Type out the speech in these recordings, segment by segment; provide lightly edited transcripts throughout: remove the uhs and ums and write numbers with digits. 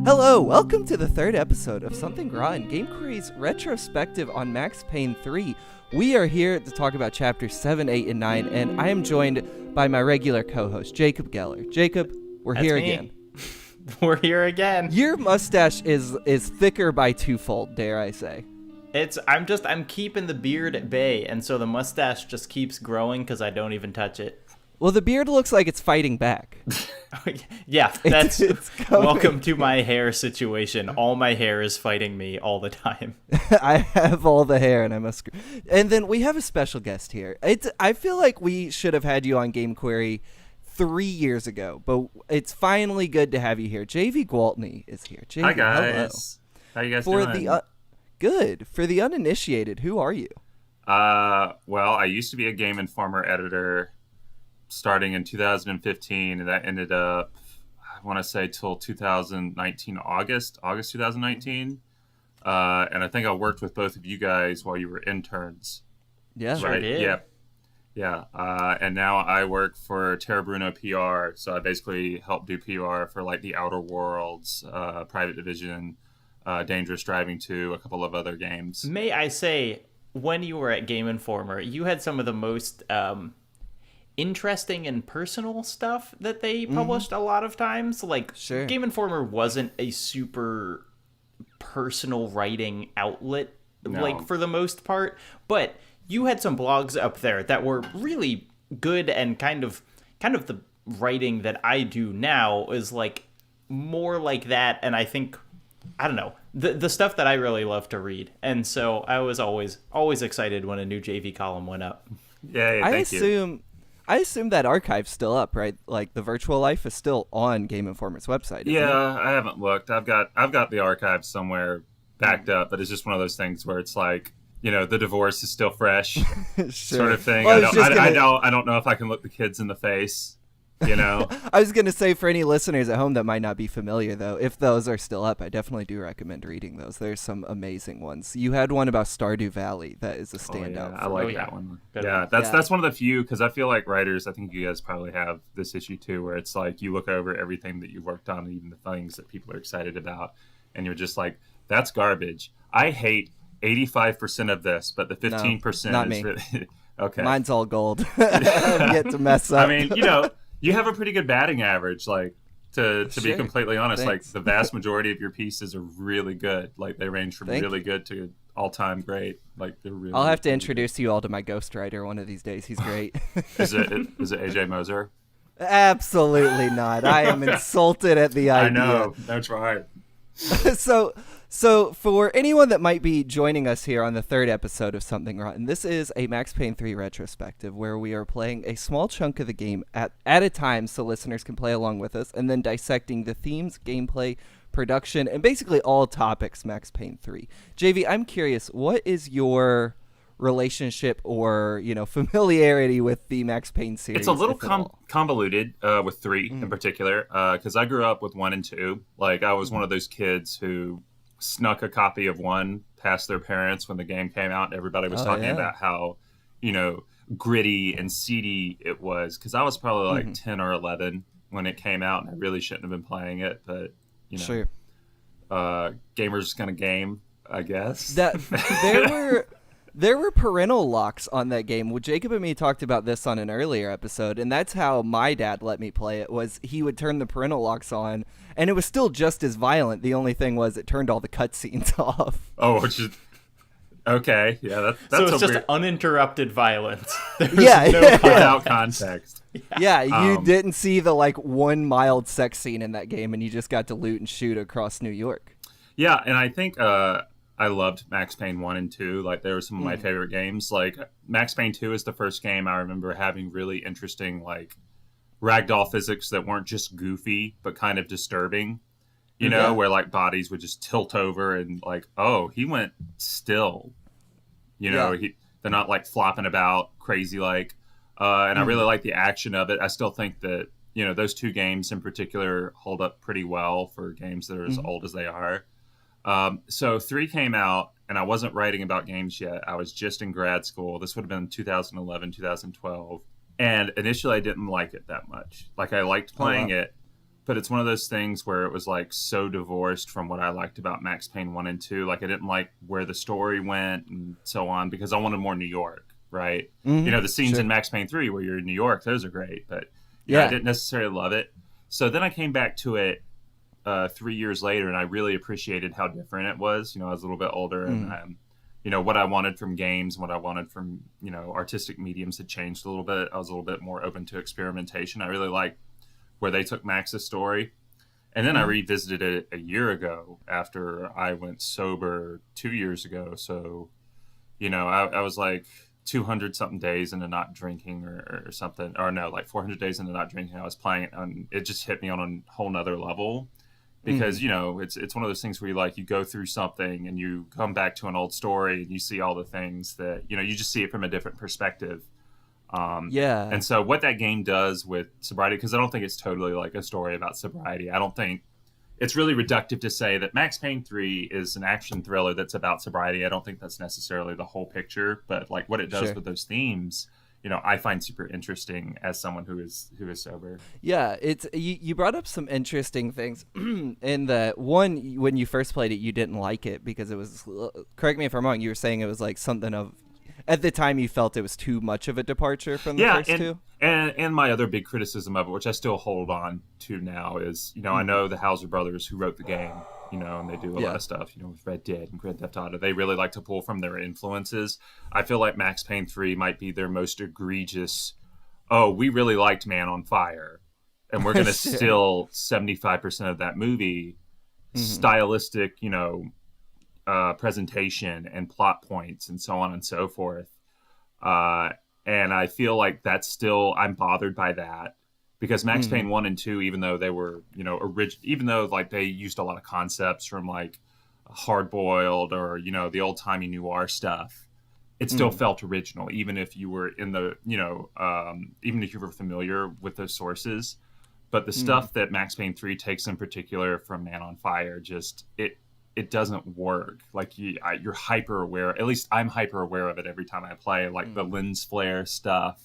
Hello, welcome to the third episode of Something Rotten, Game Query's retrospective on Max Payne 3. We are here to talk about chapters 7, 8, and 9, and I am joined by my regular co-host, Jacob Geller. Jacob, we're That's here me. again. We're here again. Your mustache is thicker by twofold, dare I say. I'm keeping the beard at bay, and so the mustache just keeps growing because I don't even touch it. Well, the beard looks like it's fighting back. Yeah, that's It's coming. welcome to my hair situation. All my hair is fighting me all the time. I have all the hair, and I must. And then we have a special guest here. I feel like we should have had you on Game Query 3 years ago, but it's finally good to have you here. JV Gwaltney is here. JV, Hi guys. hello. How you guys For doing? Good. For the uninitiated, who are you? Well, I used to be a Game Informer editor starting in 2015, and that ended up, I want to say, till 2019, August 2019. And I think I worked with both of you guys while you were interns. Yeah. Sure right? did. Yeah. And now I work for Terra Bruno PR, so I basically help do PR for like the Outer Worlds, Private Division, Dangerous Driving 2, a couple of other games. May I say, when you were at Game Informer, you had some of the most interesting and personal stuff that they published a lot of times. Like, Sure. Game Informer wasn't a super personal writing outlet, No. like, for the most part, but you had some blogs up there that were really good, and kind of the writing that I do now is like more like that. And I think, I don't know, the stuff that I really love to read. And so I was always excited when a new JV column went up. Yeah, thank you. I assume that archive's still up, right? Like the virtual life is still on Game Informer's website. Isn't Yeah, I haven't looked. I've got the archive somewhere backed up, but it's just one of those things where it's like, you know, the divorce is still fresh, it? Sure. sort of thing. Well, I don't know if I can look the kids in the face, you know. I was going to say, for any listeners at home that might not be familiar, though, if those are still up, I definitely do recommend reading those. There's some amazing ones. You had one about Stardew Valley that is a standout. I like Oh, yeah. that one. Good Yeah, one. that's one of the few, because I feel like writers, I think you guys probably have this issue too, where it's like you look over everything that you've worked on, even the things that people are excited about, and you're just like, that's garbage. I hate 85% of this, but the 15% not is me. really okay. Mine's all gold. I get to mess up. I mean, you know, you have a pretty good batting average, like, to be Sure. completely honest. Thanks. Like, the vast majority of your pieces are really good. Like, they range from Thank really good to all-time great. Like, they're really I'll have to really introduce you all to my ghostwriter one of these days. He's great. good. Is it AJ Moser? Absolutely not. I am insulted at the idea. I know. That's right. So for anyone that might be joining us here on the third episode of Something Rotten, this is a Max Payne 3 retrospective where we are playing a small chunk of the game at a time so listeners can play along with us, and then dissecting the themes, gameplay, production, and basically all topics Max Payne 3. JV, I'm curious, what is your relationship or, familiarity with the Max Payne series? It's a little if at all? convoluted with 3 in particular, because I grew up with 1 and 2. Like, I was one of those kids who snuck a copy of 1 past their parents when the game came out, and everybody was talking about how, gritty and seedy it was, because I was probably like 10 or 11 when it came out, and I really shouldn't have been playing it, but, Sure. Gamers gonna game, I guess. That there were parental locks on that game. Well, Jacob and me talked about this on an earlier episode, and that's how my dad let me play it. Was he would turn the parental locks on, and it was still just as violent. The only thing was it turned all the cutscenes off. Oh, which is okay. Yeah, that's So it's a just weird, uninterrupted violence. Yeah, without context. Yeah, you didn't see the one mild sex scene in that game, and you just got to loot and shoot across New York. Yeah, and I think I loved Max Payne 1 and 2. Like, they were some of my favorite games. Like, Max Payne 2 is the first game I remember having really interesting, like, ragdoll physics that weren't just goofy, but kind of disturbing. You know, where, like, bodies would just tilt over and, like, oh, he went still. They're not, like, flopping about crazy, like. And I really like the action of it. I still think that those two games in particular hold up pretty well for games that are as old as they are. So 3 came out, and I wasn't writing about games yet. I was just in grad school. This would have been 2011, 2012. And initially I didn't like it that much. Like, I liked playing it, but it's one of those things where it was like so divorced from what I liked about Max Payne 1 and 2. Like, I didn't like where the story went and so on because I wanted more New York, right? The scenes in Max Payne 3 where you're in New York, those are great, but I didn't necessarily love it. So then I came back to it 3 years later, and I really appreciated how different it was. I was a little bit older, and what I wanted from games, what I wanted from artistic mediums had changed a little bit. I was a little bit more open to experimentation. I really liked where they took Max's story, and then I revisited it a year ago after I went sober 2 years ago. So, I was like 200 something days into not drinking or something, or no, like 400 days into not drinking. I was playing it, and it just hit me on a whole nother level. Because it's one of those things where you go through something and you come back to an old story and you see all the things that you just see it from a different perspective. And so what that game does with sobriety, because I don't think it's totally like a story about sobriety. I don't think it's really reductive to say that Max Payne 3 is an action thriller that's about sobriety. I don't think that's necessarily the whole picture, but like what it does with those themes, I find super interesting as someone who is sober. Yeah, it's you brought up some interesting things. In the one, when you first played it, you didn't like it because it was, correct me if I'm wrong, you were saying it was like something of, at the time you felt it was too much of a departure from the first two? And my other big criticism of it, which I still hold on to now, is, I know the Hauser brothers who wrote the game, and they do a lot of stuff, with Red Dead and Grand Theft Auto. They really like to pull from their influences. I feel like Max Payne 3 might be their most egregious, we really liked Man on Fire, and we're going to steal 75% of that movie, stylistic, presentation and plot points and so on and so forth. And I feel like that's still, I'm bothered by that. Because Max Payne 1 and 2, even though they were, even though like they used a lot of concepts from like Hard Boiled or, the old timey noir stuff, it still felt original, even if you were in the, even if you were familiar with those sources. But the stuff that Max Payne 3 takes in particular from Man on Fire, just it doesn't work. Like you're hyper aware. At least I'm hyper aware of it every time I play. Like the lens flare stuff.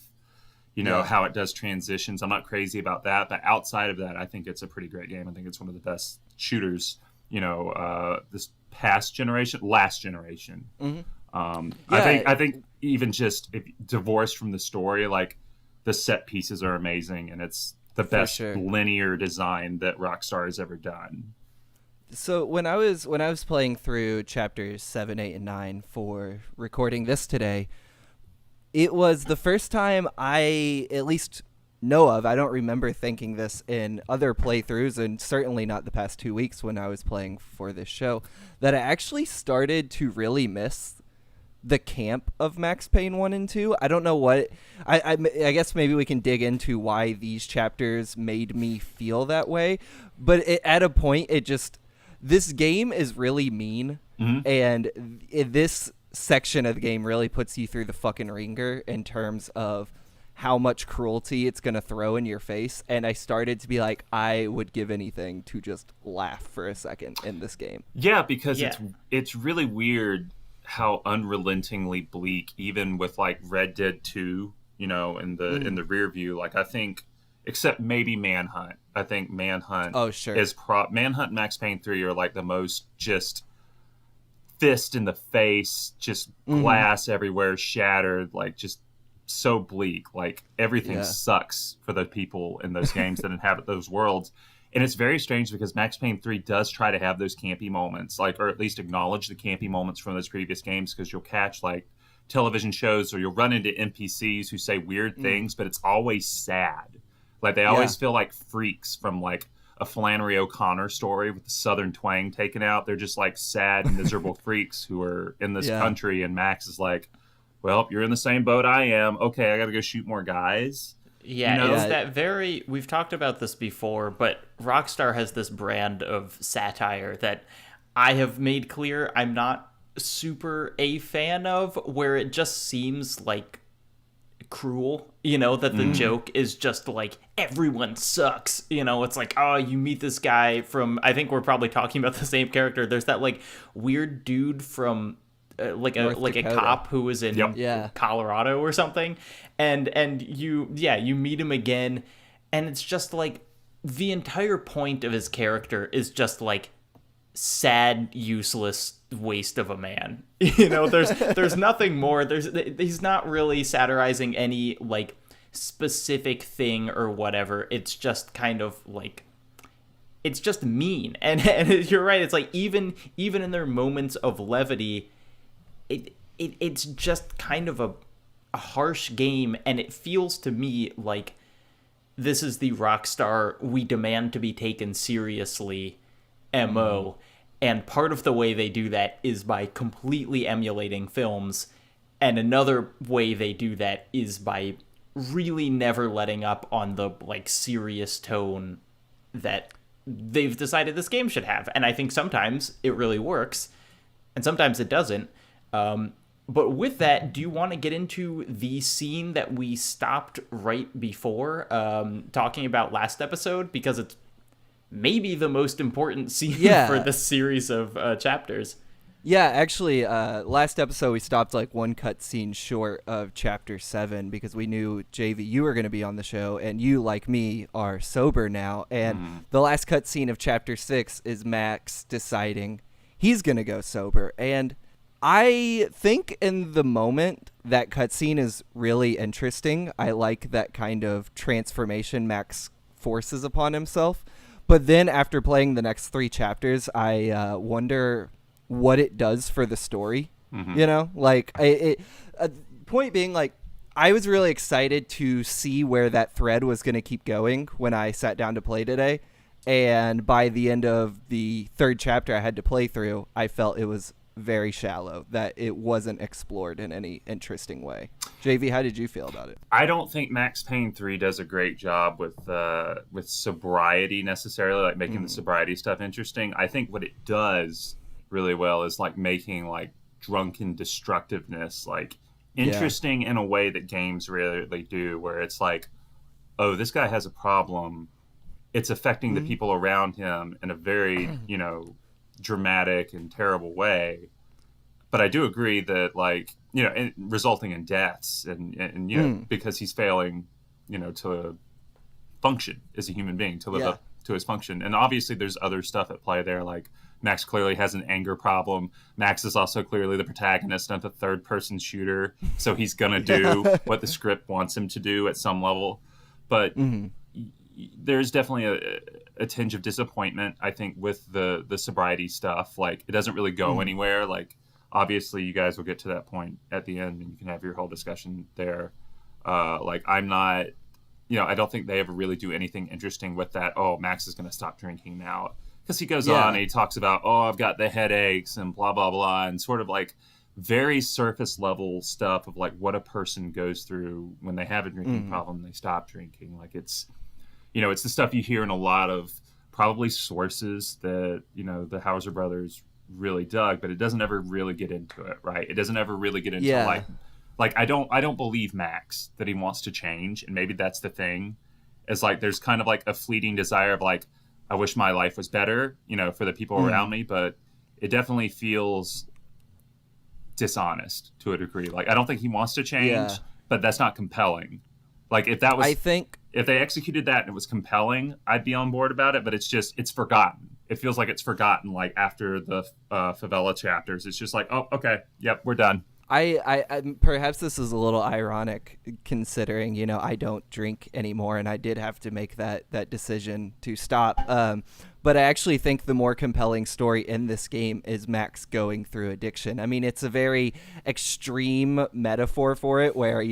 How it does transitions. I'm not crazy about that, but outside of that, I think it's a pretty great game. I think it's one of the best shooters, this last generation. I think even just if divorced from the story, like the set pieces are amazing, and it's the best linear design that Rockstar has ever done. So when I was playing through chapters 7, 8, and 9 for recording this today, it was the first time I at least know of. I don't remember thinking this in other playthroughs, and certainly not the past 2 weeks when I was playing for this show, that I actually started to really miss the camp of Max Payne 1 and 2. I don't know what... I guess maybe we can dig into why these chapters made me feel that way, but at a point, it just... This game is really mean, and this section of the game really puts you through the fucking ringer in terms of how much cruelty it's going to throw in your face. And I started to be like, I would give anything to just laugh for a second in this game. Yeah, because it's really weird how unrelentingly bleak, even with like Red Dead 2, in the rear view. Like, I think, except maybe Manhunt. I think Manhunt is Manhunt and Max Payne 3 are like the most just fist in the face, just glass everywhere, shattered, like just so bleak. Like everything sucks for the people in those games that inhabit those worlds. And it's very strange because Max Payne 3 does try to have those campy moments, like, or at least acknowledge the campy moments from those previous games, because you'll catch like television shows or you'll run into NPCs who say weird things, but it's always sad. Like they always feel like freaks from like a Flannery O'Connor story with the Southern twang taken out. They're just like sad, miserable freaks who are in this country. And Max is like, well, you're in the same boat I am. Okay, I got to go shoot more guys. Yeah, it's that very... We've talked about this before, but Rockstar has this brand of satire that I have made clear I'm not super a fan of, where it just seems like cruel. that the joke is just like everyone sucks. It's like, oh, you meet this guy from, I think we're probably talking about the same character. There's that like weird dude from like a cop who was in Colorado or something, and you meet him again, and it's just like the entire point of his character is just like sad, useless waste of a man. There's nothing more. He's not really satirizing any like specific thing or whatever. It's just kind of like, it's just mean. And you're right. It's like even in their moments of levity, it's just kind of a harsh game, and it feels to me like this is the Rockstar we demand to be taken seriously MO. And part of the way they do that is by completely emulating films, and another way they do that is by really never letting up on the like serious tone that they've decided this game should have. And I think sometimes it really works and sometimes it doesn't. But with that, do you want to get into the scene that we stopped right before talking about last episode? Because it's maybe the most important scene for this series of chapters. Yeah, actually, last episode we stopped like one cutscene short of Chapter 7 because we knew, JV, you were going to be on the show, and you, like me, are sober now. And the last cutscene of Chapter 6 is Max deciding he's going to go sober. And I think in the moment that cutscene is really interesting. I like that kind of transformation Max forces upon himself. But then after playing the next 3 chapters, I wonder what it does for the story. Like point being, like, I was really excited to see where that thread was going to keep going when I sat down to play today. And by the end of the 3rd chapter I had to play through, I felt it was very shallow, that it wasn't explored in any interesting way. JV, how did you feel about it? I don't think Max Payne 3 does a great job with sobriety necessarily, like making the sobriety stuff interesting. I think what it does really well is like making like drunken destructiveness like interesting in a way that games rarely do, where it's like, oh, this guy has a problem. It's affecting the people around him in a very, dramatic and terrible way. But I do agree that, like, resulting in deaths and because he's failing, to function as a human being, to live up to his function. And obviously there's other stuff at play there. Like, Max clearly has an anger problem. Max is also clearly the protagonist of a third-person shooter, so he's going to do what the script wants him to do at some level. But there's definitely a tinge of disappointment, I think, with the sobriety stuff. Like, it doesn't really go anywhere. Like, obviously you guys will get to that point at the end and you can have your whole discussion there. Like, I'm not, I don't think they ever really do anything interesting with that. Oh, Max is going to stop drinking now. Because he goes on and he talks about, oh, I've got the headaches and blah, blah, blah. And sort of like very surface level stuff of like what a person goes through when they have a drinking problem and they stop drinking. Like, it's, it's the stuff you hear in a lot of probably sources that, the Hauser brothers really dug, but it doesn't ever really get into it, right? It doesn't ever really get into like I don't believe Max that he wants to change, and maybe that's the thing. Is like there's kind of like a fleeting desire of like, I wish my life was better, for the people around me, but it definitely feels dishonest to a degree. Like, I don't think he wants to change, but that's not compelling. Like, if that was, I think if they executed that and it was compelling, I'd be on board about it, but it's forgotten. It feels like it's forgotten, like, after the favela chapters. It's just like, oh, okay, yep, we're done. I perhaps this is a little ironic considering, I don't drink anymore, and I did have to make that decision to stop. But I actually think the more compelling story in this game is Max going through addiction. I mean, it's a very extreme metaphor for it where,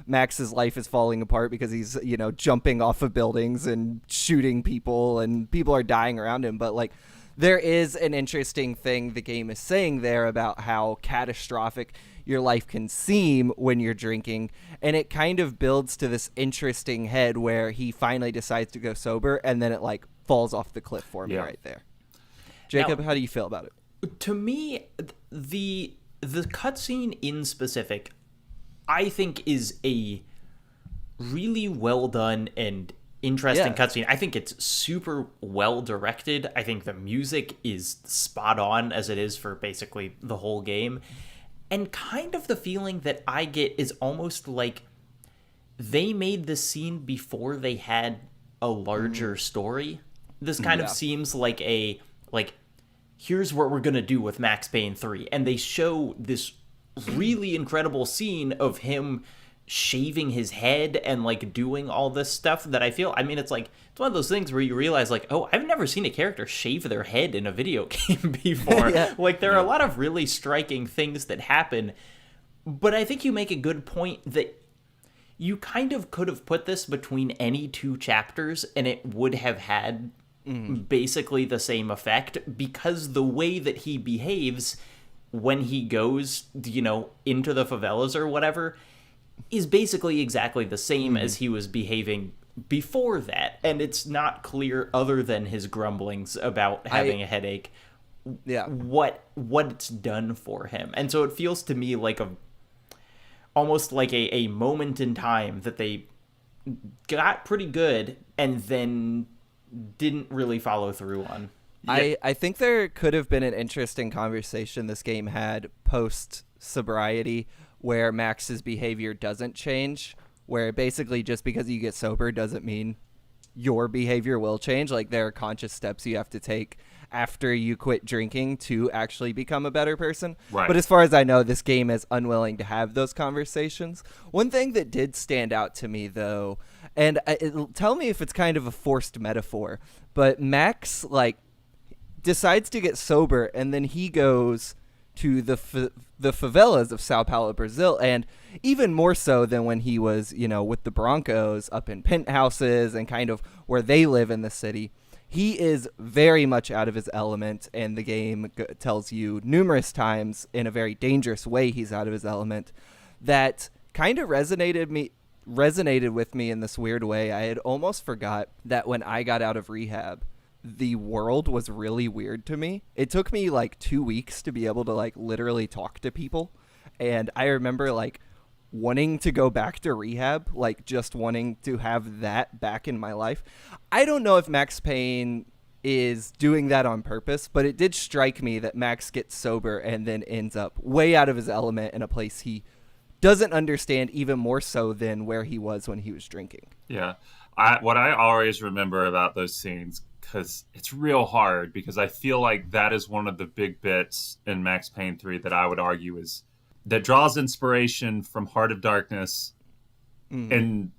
Max's life is falling apart because he's, jumping off of buildings and shooting people and people are dying around him. But, like, there is an interesting thing the game is saying there about how catastrophic your life can seem when you're drinking, and it kind of builds to this interesting head where he finally decides to go sober, and then it like falls off the cliff for me right there. Jacob, how do you feel about it? To me, the cutscene in specific, I think is a really well done and interesting Yeah. cutscene. I think it's super well directed. I think the music is spot on as it is for basically the whole game. And kind of the feeling that I get is almost like they made this scene before they had a larger story. This kind of seems like here's what we're gonna do with Max Payne 3, and they show this really incredible scene of him shaving his head and like doing all this stuff that I feel, I mean, it's one of those things where you realize like, oh, I've never seen a character shave their head in a video game before. Yeah. Like there are a lot of really striking things that happen, but I think you make a good point that you kind of could have put this between any two chapters and it would have had basically the same effect, because the way that he behaves when he goes, into the favelas or whatever is basically exactly the same as he was behaving before that. And it's not clear, other than his grumblings about having a headache, what it's done for him. And so it feels to me like almost like a moment in time that they got pretty good and then didn't really follow through on. I think there could have been an interesting conversation this game had post sobriety where Max's behavior doesn't change, where basically just because you get sober doesn't mean your behavior will change. Like there are conscious steps you have to take after you quit drinking to actually become a better person. Right. But as far as I know, this game is unwilling to have those conversations. One thing that did stand out to me, though, and tell me if it's kind of a forced metaphor, but Max, decides to get sober, and then he goes to the favelas of Sao Paulo, Brazil, and even more so than when he was, with the Broncos up in penthouses and kind of where they live in the city. He is very much out of his element, and the game tells you numerous times in a very dangerous way he's out of his element. That kind of resonated with me in this weird way. I had almost forgot that when I got out of rehab, the world was really weird to me. It took me 2 weeks to be able to literally talk to people, and I remember wanting to go back to rehab, just wanting to have that back in my life. I don't know if Max Payne is doing that on purpose, but it did strike me that Max gets sober and then ends up way out of his element in a place he doesn't understand, even more so than where he was when he was drinking. Yeah. What I always remember about those scenes, because it's real hard, because I feel like that is one of the big bits in Max Payne 3 that I would argue is that draws inspiration from Heart of Darkness in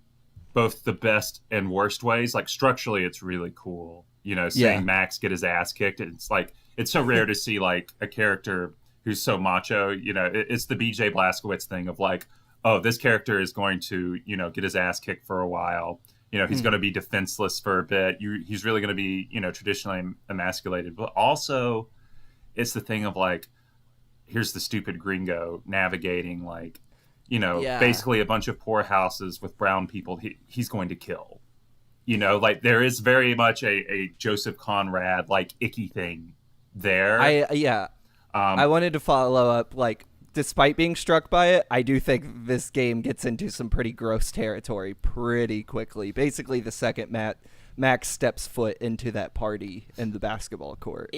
both the best and worst ways. Structurally, it's really cool. Seeing Max get his ass kicked. It's it's so rare to see a character who's so macho. It's the BJ Blazkowicz thing of oh, this character is going to, get his ass kicked for a while. He's going to be defenseless for a bit. He's really going to be, traditionally emasculated. But also, it's the thing of here's the stupid gringo navigating basically a bunch of poor houses with brown people he's going to kill. There is very much a Joseph Conrad icky thing there. I wanted to follow up, despite being struck by it, I do think this game gets into some pretty gross territory pretty quickly. Basically, the second Max steps foot into that party in the basketball court.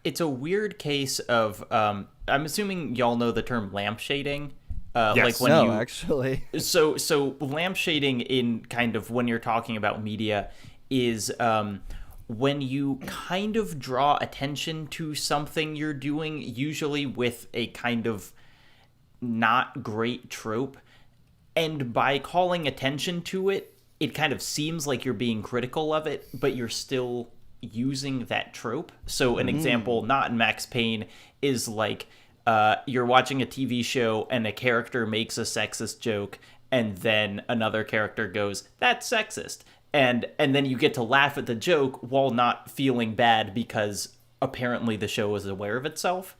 It's a weird case of, I'm assuming y'all know the term lampshading. Yes. Actually. So lampshading in kind of when you're talking about media is when you kind of draw attention to something you're doing, usually with a kind of not great trope. And by calling attention to it, it kind of seems like you're being critical of it, but you're still using that trope. So an example, not in Max Payne, is you're watching a TV show and a character makes a sexist joke, and then another character goes, "That's sexist." And then you get to laugh at the joke while not feeling bad because apparently the show is aware of itself.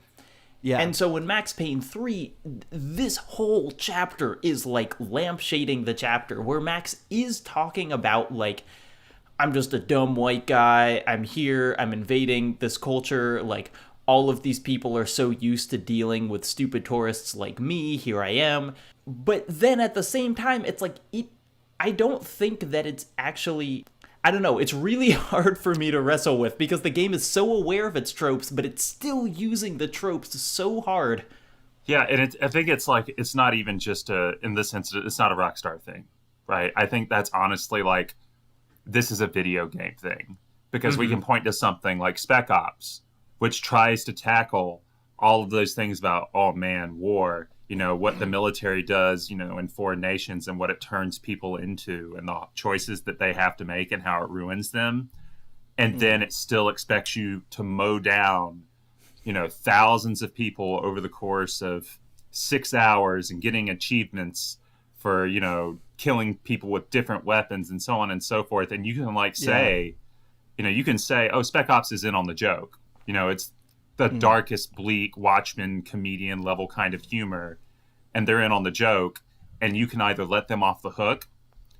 Yeah. And so in Max Payne 3, this whole chapter is lampshading the chapter, where Max is talking about I'm just a dumb white guy. I'm here. I'm invading this culture. All of these people are so used to dealing with stupid tourists like me. Here I am. But then at the same time, it's I don't think that it's actually, I don't know, it's really hard for me to wrestle with because the game is so aware of its tropes, but it's still using the tropes so hard. Yeah, and I think it's like it's not even just in this instance, it's not a Rockstar thing, right? I think that's honestly like this is a video game thing because we can point to something like Spec Ops, which tries to tackle all of those things about, oh man, war, what the military does, in foreign nations and what it turns people into and the choices that they have to make and how it ruins them. And then it still expects you to mow down, thousands of people over the course of 6 hours and getting achievements for, killing people with different weapons and so on and so forth. And you can say, you can say, oh, Spec Ops is in on the joke. It's the darkest, bleak, Watchmen comedian level kind of humor, and they're in on the joke, and you can either let them off the hook,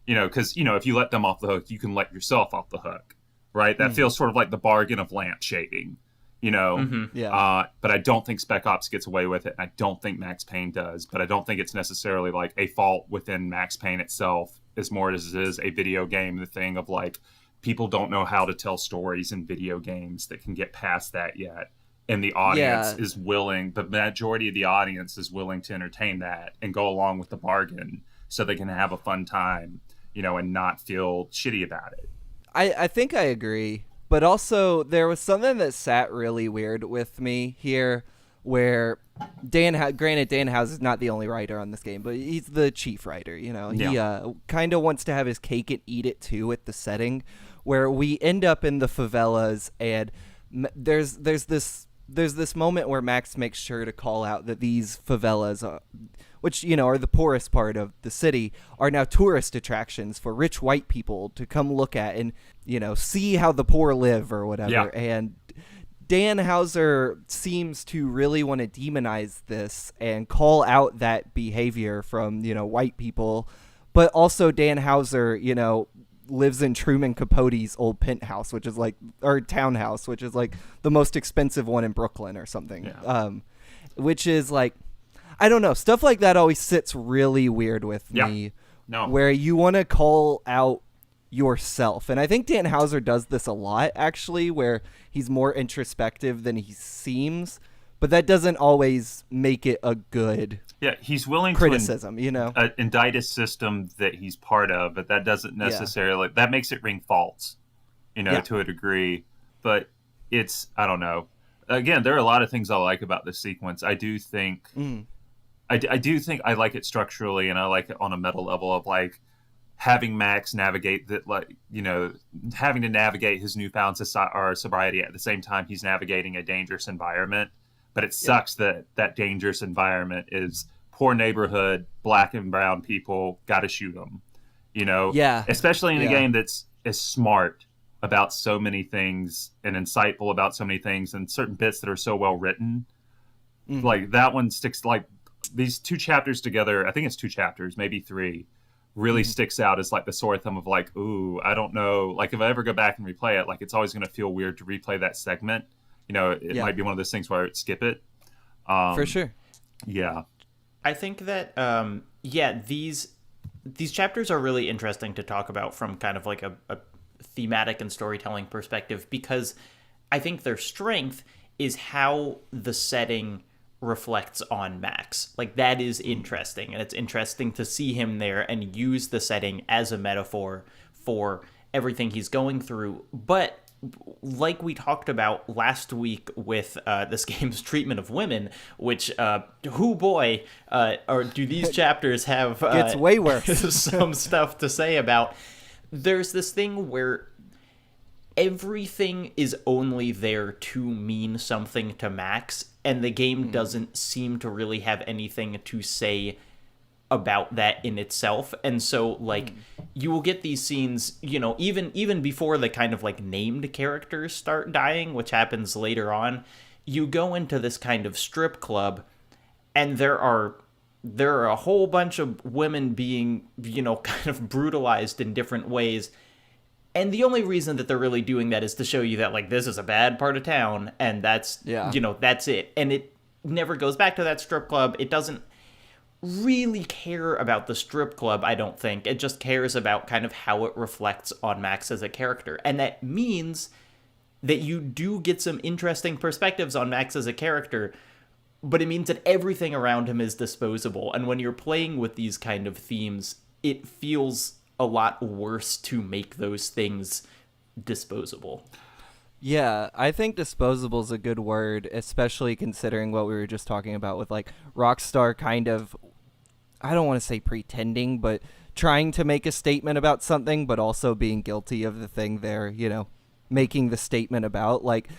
because, if you let them off the hook, you can let yourself off the hook, right? That feels sort of like the bargain of lampshading, but I don't think Spec Ops gets away with it, and I don't think Max Payne does, but I don't think it's necessarily like a fault within Max Payne itself as more as it is a video game, the thing of like, people don't know how to tell stories in video games that can get past that yet. And the audience is willing, the majority of the audience is willing to entertain that and go along with the bargain so they can have a fun time, and not feel shitty about it. I think I agree. But also, there was something that sat really weird with me here where granted, Dan Houser is not the only writer on this game, but he's the chief writer, He kind of wants to have his cake and eat it too with the setting where we end up in the favelas and there's this moment where Max makes sure to call out that these favelas, which, are the poorest part of the city, are now tourist attractions for rich white people to come look at and, see how the poor live or whatever. Yeah. And Dan Houser seems to really want to demonize this and call out that behavior from, white people. But also Dan Houser, lives in Truman Capote's old penthouse, which is like, or townhouse, which is like the most expensive one in Brooklyn or something. Yeah. Which is like, I don't know, stuff like that always sits really weird with me. No. Where you want to call out yourself. And I think Dan Houser does this a lot, actually, where he's more introspective than he seems, but that doesn't always make it a good he's willing criticism, to indict a system that he's part of, but that doesn't necessarily that makes it ring false, to a degree. But it's, I don't know. Again, there are a lot of things I like about this sequence. I do think I do think I like it structurally, and I like it on a meta level of like having Max navigate that, like, having to navigate his newfound sobriety at the same time he's navigating a dangerous environment. But it sucks that that dangerous environment is poor neighborhood, black and brown people, got to shoot them, especially in a game that's as smart about so many things and insightful about so many things and certain bits that are so well written. Like that one sticks, like these two chapters together, I think it's 2 chapters, maybe 3, really sticks out as like the sore thumb of like, ooh, I don't know. Like if I ever go back and replay it, like it's always going to feel weird to replay that segment. It might be one of those things where I would skip it. For sure. Yeah. I think that, these chapters are really interesting to talk about from kind of like a thematic and storytelling perspective, because I think their strength is how the setting reflects on Max. Like that is interesting, and it's interesting to see him there and use the setting as a metaphor for everything he's going through. But like we talked about last week with this game's treatment of women, which, or do these chapters have gets way worse. some stuff to say about. There's this thing where everything is only there to mean something to Max, and the game doesn't seem to really have anything to say about that in itself. And so like you will get these scenes, even before the kind of like named characters start dying, which happens later on, you go into this kind of strip club and there are a whole bunch of women being, kind of brutalized in different ways. And the only reason that they're really doing that is to show you that like this is a bad part of town, and that's that's it. And it never goes back to that strip club. It doesn't. really care about the strip club, I don't think. It just cares about kind of how it reflects on Max as a character. And that means that you do get some interesting perspectives on Max as a character, but it means that everything around him is disposable. And when you're playing with these kind of themes, it feels a lot worse to make those things disposable. Yeah, I think disposable is a good word, especially considering what we were just talking about with like Rockstar kind of, I don't want to say pretending, but trying to make a statement about something, but also being guilty of the thing they're, making the statement about. Like,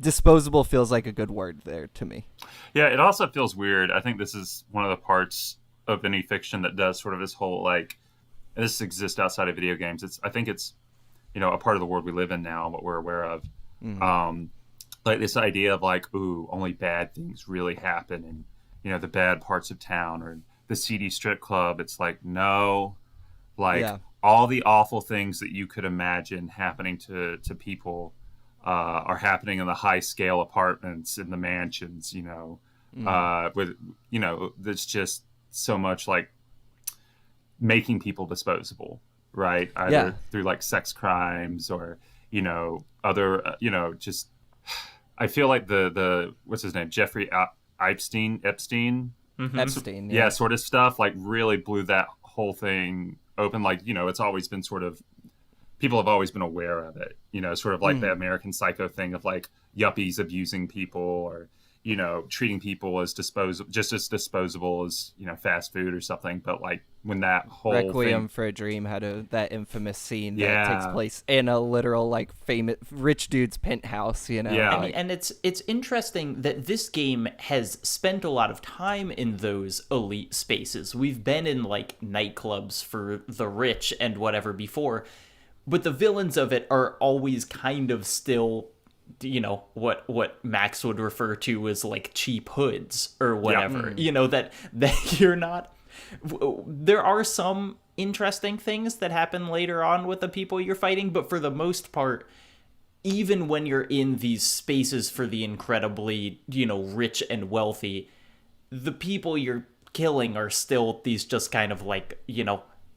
disposable feels like a good word there to me. Yeah, it also feels weird. I think this is one of the parts of any fiction that does sort of this whole, like, this exists outside of video games. I think it's, a part of the world we live in now, what we're aware of. Mm-hmm. Like this idea of like, ooh, only bad things really happen in, the bad parts of town or the seedy strip club. It's like, no, like all the awful things that you could imagine happening to people are happening in the high scale apartments in the mansions, with, there's just so much like making people disposable, right? Either through like sex crimes or, other, just, I feel like the what's his name? Jeffrey Epstein, Mm-hmm. Epstein. Yeah, sort of stuff like really blew that whole thing open. Like, it's always been sort of, people have always been aware of it, sort of like the American Psycho thing of like yuppies abusing people or, treating people as just as disposable as, fast food or something. But like when that whole Requiem for a Dream had that infamous scene that takes place in a literal like famous rich dude's penthouse, Yeah. And it's interesting that this game has spent a lot of time in those elite spaces. We've been in like nightclubs for the rich and whatever before, but the villains of it are always kind of still, what Max would refer to as like cheap hoods or whatever. That you're not. There are some interesting things that happen later on with the people you're fighting, but for the most part, even when you're in these spaces for the incredibly, rich and wealthy, the people you're killing are still these just kind of like,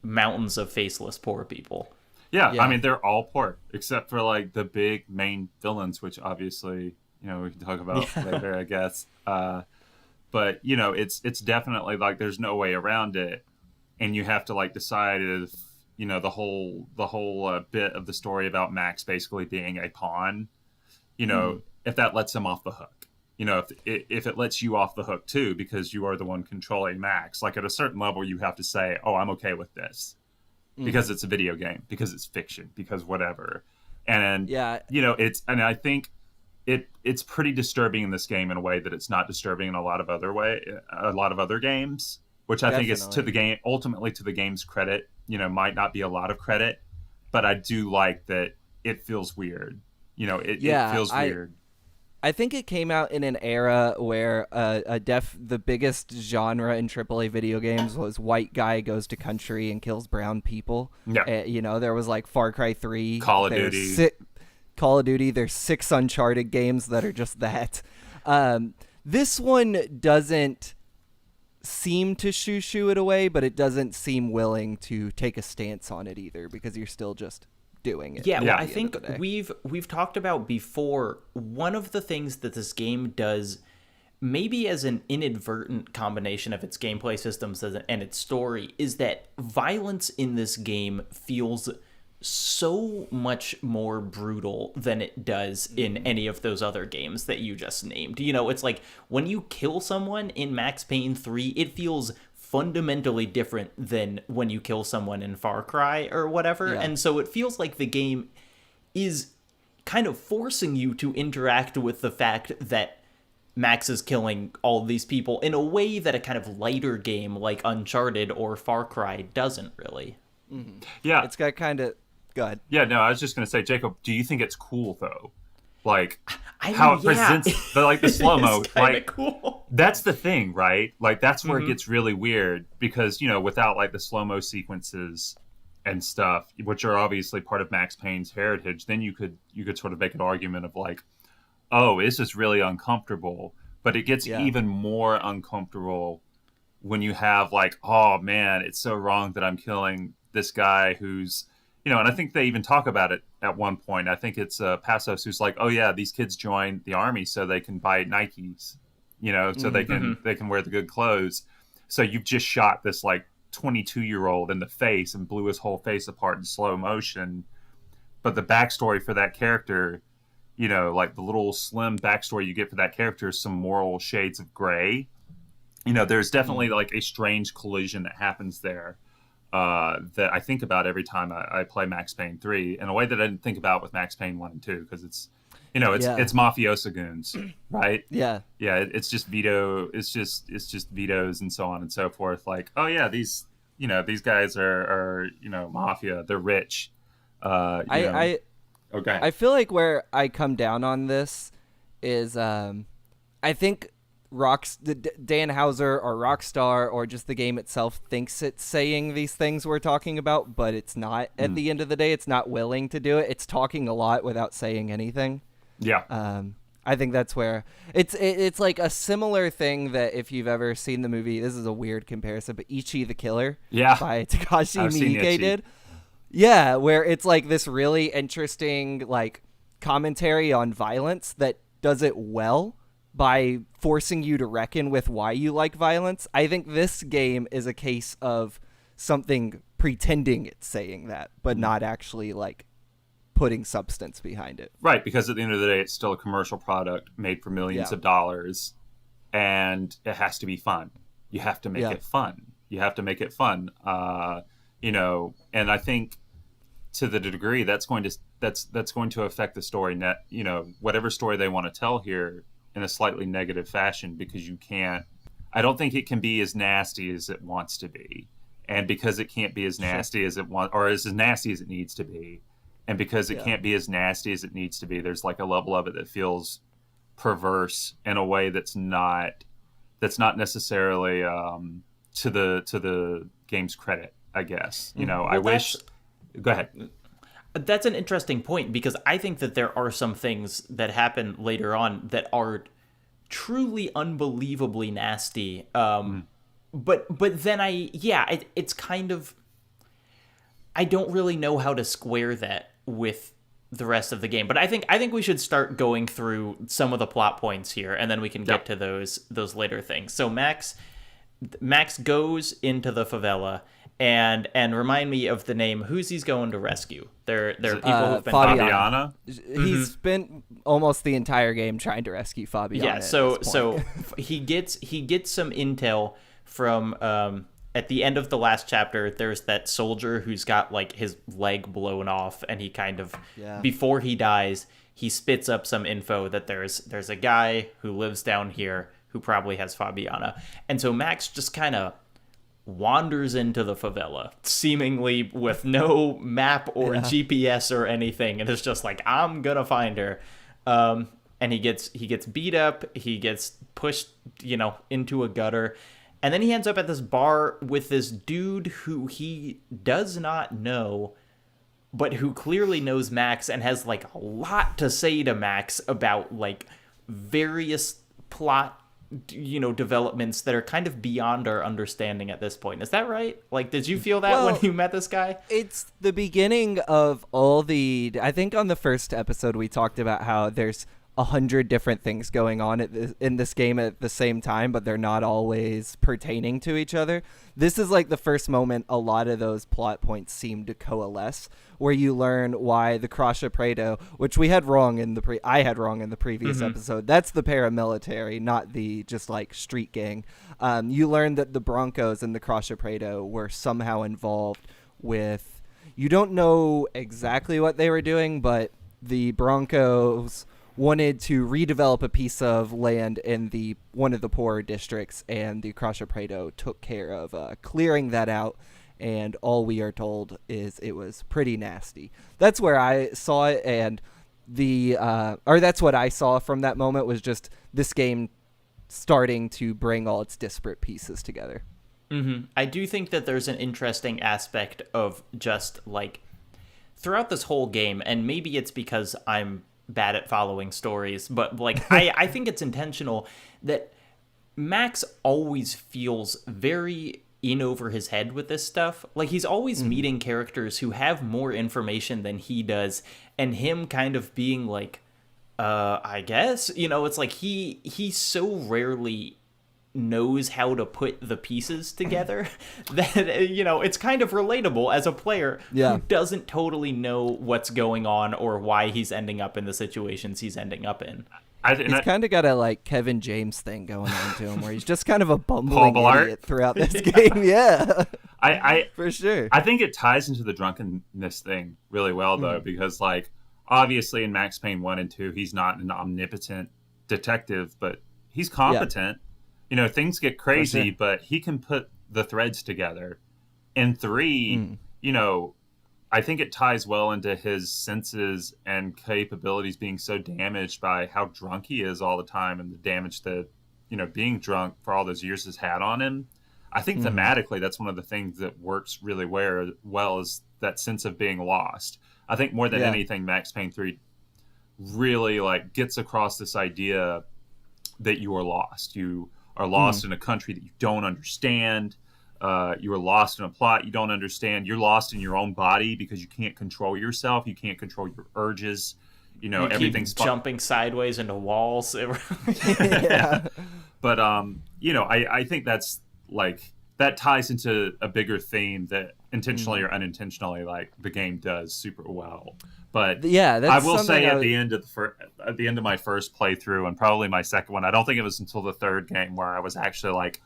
mountains of faceless poor people. Yeah, I mean, they're all poor, except for, like, the big main villains, which obviously, we can talk about later, I guess. But, it's definitely, like, there's no way around it. And you have to, like, decide if, the whole bit of the story about Max basically being a pawn, if that lets him off the hook. If it lets you off the hook, too, because you are the one controlling Max. Like, at a certain level, you have to say, oh, I'm okay with this. Because it's a video game, because it's fiction, because whatever. And, and I think it's pretty disturbing in this game in a way that it's not disturbing in a lot of other games, which I think is ultimately to the game's credit, might not be a lot of credit, but I do like that it feels weird. It feels weird. I think it came out in an era where the biggest genre in AAA video games was white guy goes to country and kills brown people. Yeah. There was like Far Cry 3. Call of Duty. There's 6 Uncharted games that are just that. This one doesn't seem to shoo it away, but it doesn't seem willing to take a stance on it either, because you're still just doing it. Yeah, well, I think we've talked about before, one of the things that this game does, maybe as an inadvertent combination of its gameplay systems and its story, is that violence in this game feels so much more brutal than it does in any of those other games that you just named. It's like when you kill someone in Max Payne 3, it feels fundamentally different than when you kill someone in Far Cry or whatever. And so it feels like the game is kind of forcing you to interact with the fact that Max is killing all these people in a way that a kind of lighter game like Uncharted or Far Cry doesn't really. Mm-hmm. Yeah. It's got kind of... Go ahead. Yeah, no, I was just going to say, Jacob, do you think it's cool, though? Like, how it presents the slow-mo. Like, cool. That's the thing, right? Like, that's where it gets really weird, because, without, like, the slow-mo sequences and stuff, which are obviously part of Max Payne's heritage, then you could sort of make an argument of, like, oh, this is really uncomfortable. But it gets even more uncomfortable when you have like, oh man, it's so wrong that I'm killing this guy who's, you know, and I think they even talk about it at one point. I think it's Passos who's like, oh yeah, these kids joined the army so they can buy Nikes, you know, so they can wear the good clothes. So you've just shot this like 22-year-old in the face and blew his whole face apart in slow motion. But the backstory for that character, you know, like the little slim backstory you get for that character is some moral shades of gray. You know, there's definitely like a strange collision that happens there that I think about every time I play Max Payne 3 in a way that I didn't think about with Max Payne 1 and 2, because it's, you know, it's mafioso goons, right? Yeah. It's just Vito. It's just Vitos and so on and so forth. Like, oh yeah, these guys are you know, mafia. They're rich. Okay. I feel like where I come down on this is I think Dan Houser or Rockstar or just the game itself thinks it's saying these things we're talking about, but it's not. At the end of the day, it's not willing to do it. It's talking a lot without saying anything. Yeah. I think that's where it's like a similar thing that if you've ever seen the movie, this is a weird comparison, but Ichi the Killer by Takashi Miike did. Yeah, where it's like this really interesting like commentary on violence that does it well by forcing you to reckon with why you like violence. I think this game is a case of something pretending it's saying that, but not actually like putting substance behind it. Right, because at the end of the day, it's still a commercial product made for millions of dollars, and it has to be fun. You have to make it fun. You have to make it fun. You know, and I think to the degree that's going to affect the story net, you know, whatever story they want to tell here in a slightly negative fashion, because I don't think it can be as nasty as it wants to be. And because it can't be as nasty as it wants, or as nasty as it needs to be, and because it can't be as nasty as it needs to be, there's like a level of it that feels perverse in a way that's not necessarily to the game's credit, I guess. You know, I wish. Go ahead. That's an interesting point, because I think that there are some things that happen later on that are truly unbelievably nasty. But then it's kind of, I don't really know how to square that with the rest of the game. But I think we should start going through some of the plot points here, and then we can get to those later things. So Max goes into the favela. And remind me of the name. Who's he's going to rescue? There are people who've been Fabiana. He's spent almost the entire game trying to rescue Fabiana. Yeah, so he gets some intel from at the end of the last chapter. There's that soldier who's got like his leg blown off, and he kind of before he dies, he spits up some info that there's a guy who lives down here who probably has Fabiana, and so Max just kind of wanders into the favela, seemingly with no map or GPS or anything, and it's just like, I'm gonna find her. And he gets beat up, he gets pushed, you know, into a gutter, and then he ends up at this bar with this dude who he does not know, but who clearly knows Max and has like a lot to say to Max about like various plot, you know, developments that are kind of beyond our understanding at this point. Is that right? Like, did you feel that when you met this guy? It's the beginning of I think on the first episode we talked about how there's 100 different things going on in this game at the same time, but they're not always pertaining to each other. This is like the first moment a lot of those plot points seem to coalesce, where you learn why the Crasha Prado, which we had wrong in I had wrong in the previous episode. That's the paramilitary, not the just like street gang. You learn that the Broncos and the Crasha Prado were somehow involved with, you don't know exactly what they were doing, but the Broncos wanted to redevelop a piece of land in one of the poorer districts, and the Crasha Prado took care of clearing that out, and all we are told is it was pretty nasty. That's where I saw it, and that's what I saw from that moment, was just this game starting to bring all its disparate pieces together. I do think that there's an interesting aspect of just like throughout this whole game, and maybe it's because I'm bad at following stories, but like I think it's intentional that Max always feels very in over his head with this stuff. Like, he's always meeting characters who have more information than he does, and him kind of being like, I guess, it's like he so rarely knows how to put the pieces together that it's kind of relatable as a player who doesn't totally know what's going on or why he's ending up in the situations he's ending up in. He's kind of got a like Kevin James thing going on to him, where he's just kind of a bumbling idiot throughout this game. Yeah, for sure. I think it ties into the drunkenness thing really well, though, because like obviously in Max Payne 1 and 2, he's not an omnipotent detective, but he's competent. Things get crazy, but he can put the threads together. In 3, I think it ties well into his senses and capabilities being so damaged by how drunk he is all the time and the damage that, being drunk for all those years has had on him. I think thematically, that's one of the things that works really well is that sense of being lost. I think more than anything, Max Payne 3 really like gets across this idea that you are lost. You are lost in a country that you don't understand. You are lost in a plot you don't understand. You're lost in your own body because you can't control yourself. You can't control your urges. Everything's jumping sideways into walls. But I think that's like that ties into a bigger theme that intentionally or unintentionally, like the game does super well. But that's I will say at the end of my first playthrough and probably my second one, I don't think it was until the third game where I was actually like,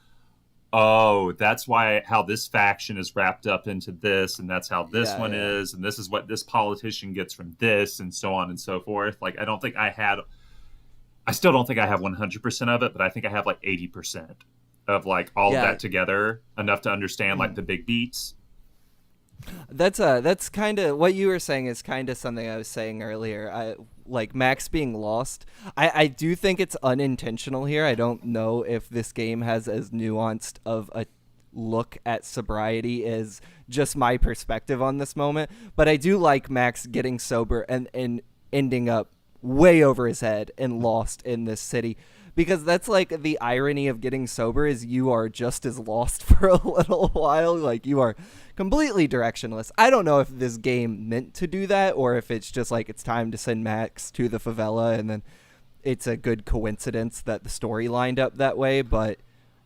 oh, that's how this faction is wrapped up into this, and that's how this one is, and this is what this politician gets from this, and so on and so forth. Like, I still don't think I have 100% of it, but I think I have like 80% of like all of that together, enough to understand like the big beats. That's kind of what you were saying is kind of something I was saying earlier. Like Max being lost. I do think it's unintentional here. I don't know if this game has as nuanced of a look at sobriety as just my perspective on this moment. But I do like Max getting sober and ending up way over his head and lost in this city. Because that's like the irony of getting sober is you are just as lost for a little while. Like you are completely directionless. I don't know if this game meant to do that or if it's just like it's time to send Max to the favela and then it's a good coincidence that the story lined up that way. But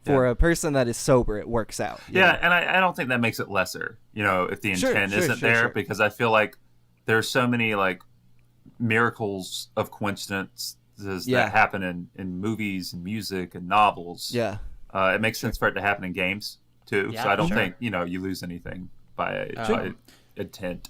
for a person that is sober, it works out. Yeah, and I don't think that makes it lesser, if the intent isn't there, because I feel like there's so many like miracles of coincidence that happen in movies and music and novels. Yeah. It makes sense for it to happen in games too. Yeah, so I don't think, you lose anything by intent.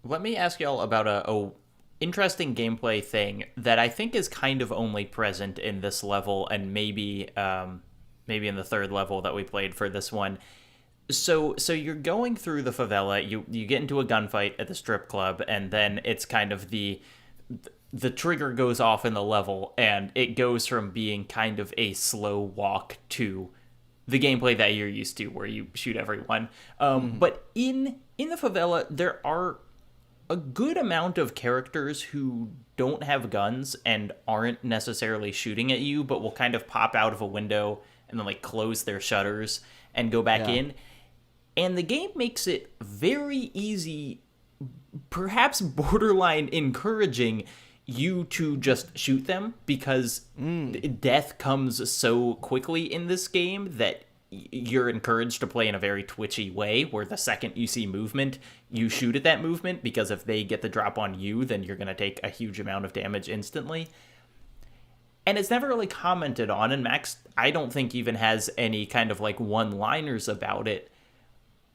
Let me ask y'all about a interesting gameplay thing that I think is kind of only present in this level and maybe in the third level that we played for this one. So you're going through the favela, you get into a gunfight at the strip club, and then it's kind of the trigger goes off in the level, and it goes from being kind of a slow walk to the gameplay that you're used to, where you shoot everyone. But in the favela, there are a good amount of characters who don't have guns and aren't necessarily shooting at you, but will kind of pop out of a window and then like close their shutters and go back in. And the game makes it very easy, perhaps borderline encouraging, you to just shoot them, because death comes so quickly in this game that you're encouraged to play in a very twitchy way, where the second you see movement, you shoot at that movement, because if they get the drop on you, then you're going to take a huge amount of damage instantly. And it's never really commented on, and Max, I don't think, even has any kind of like one-liners about it,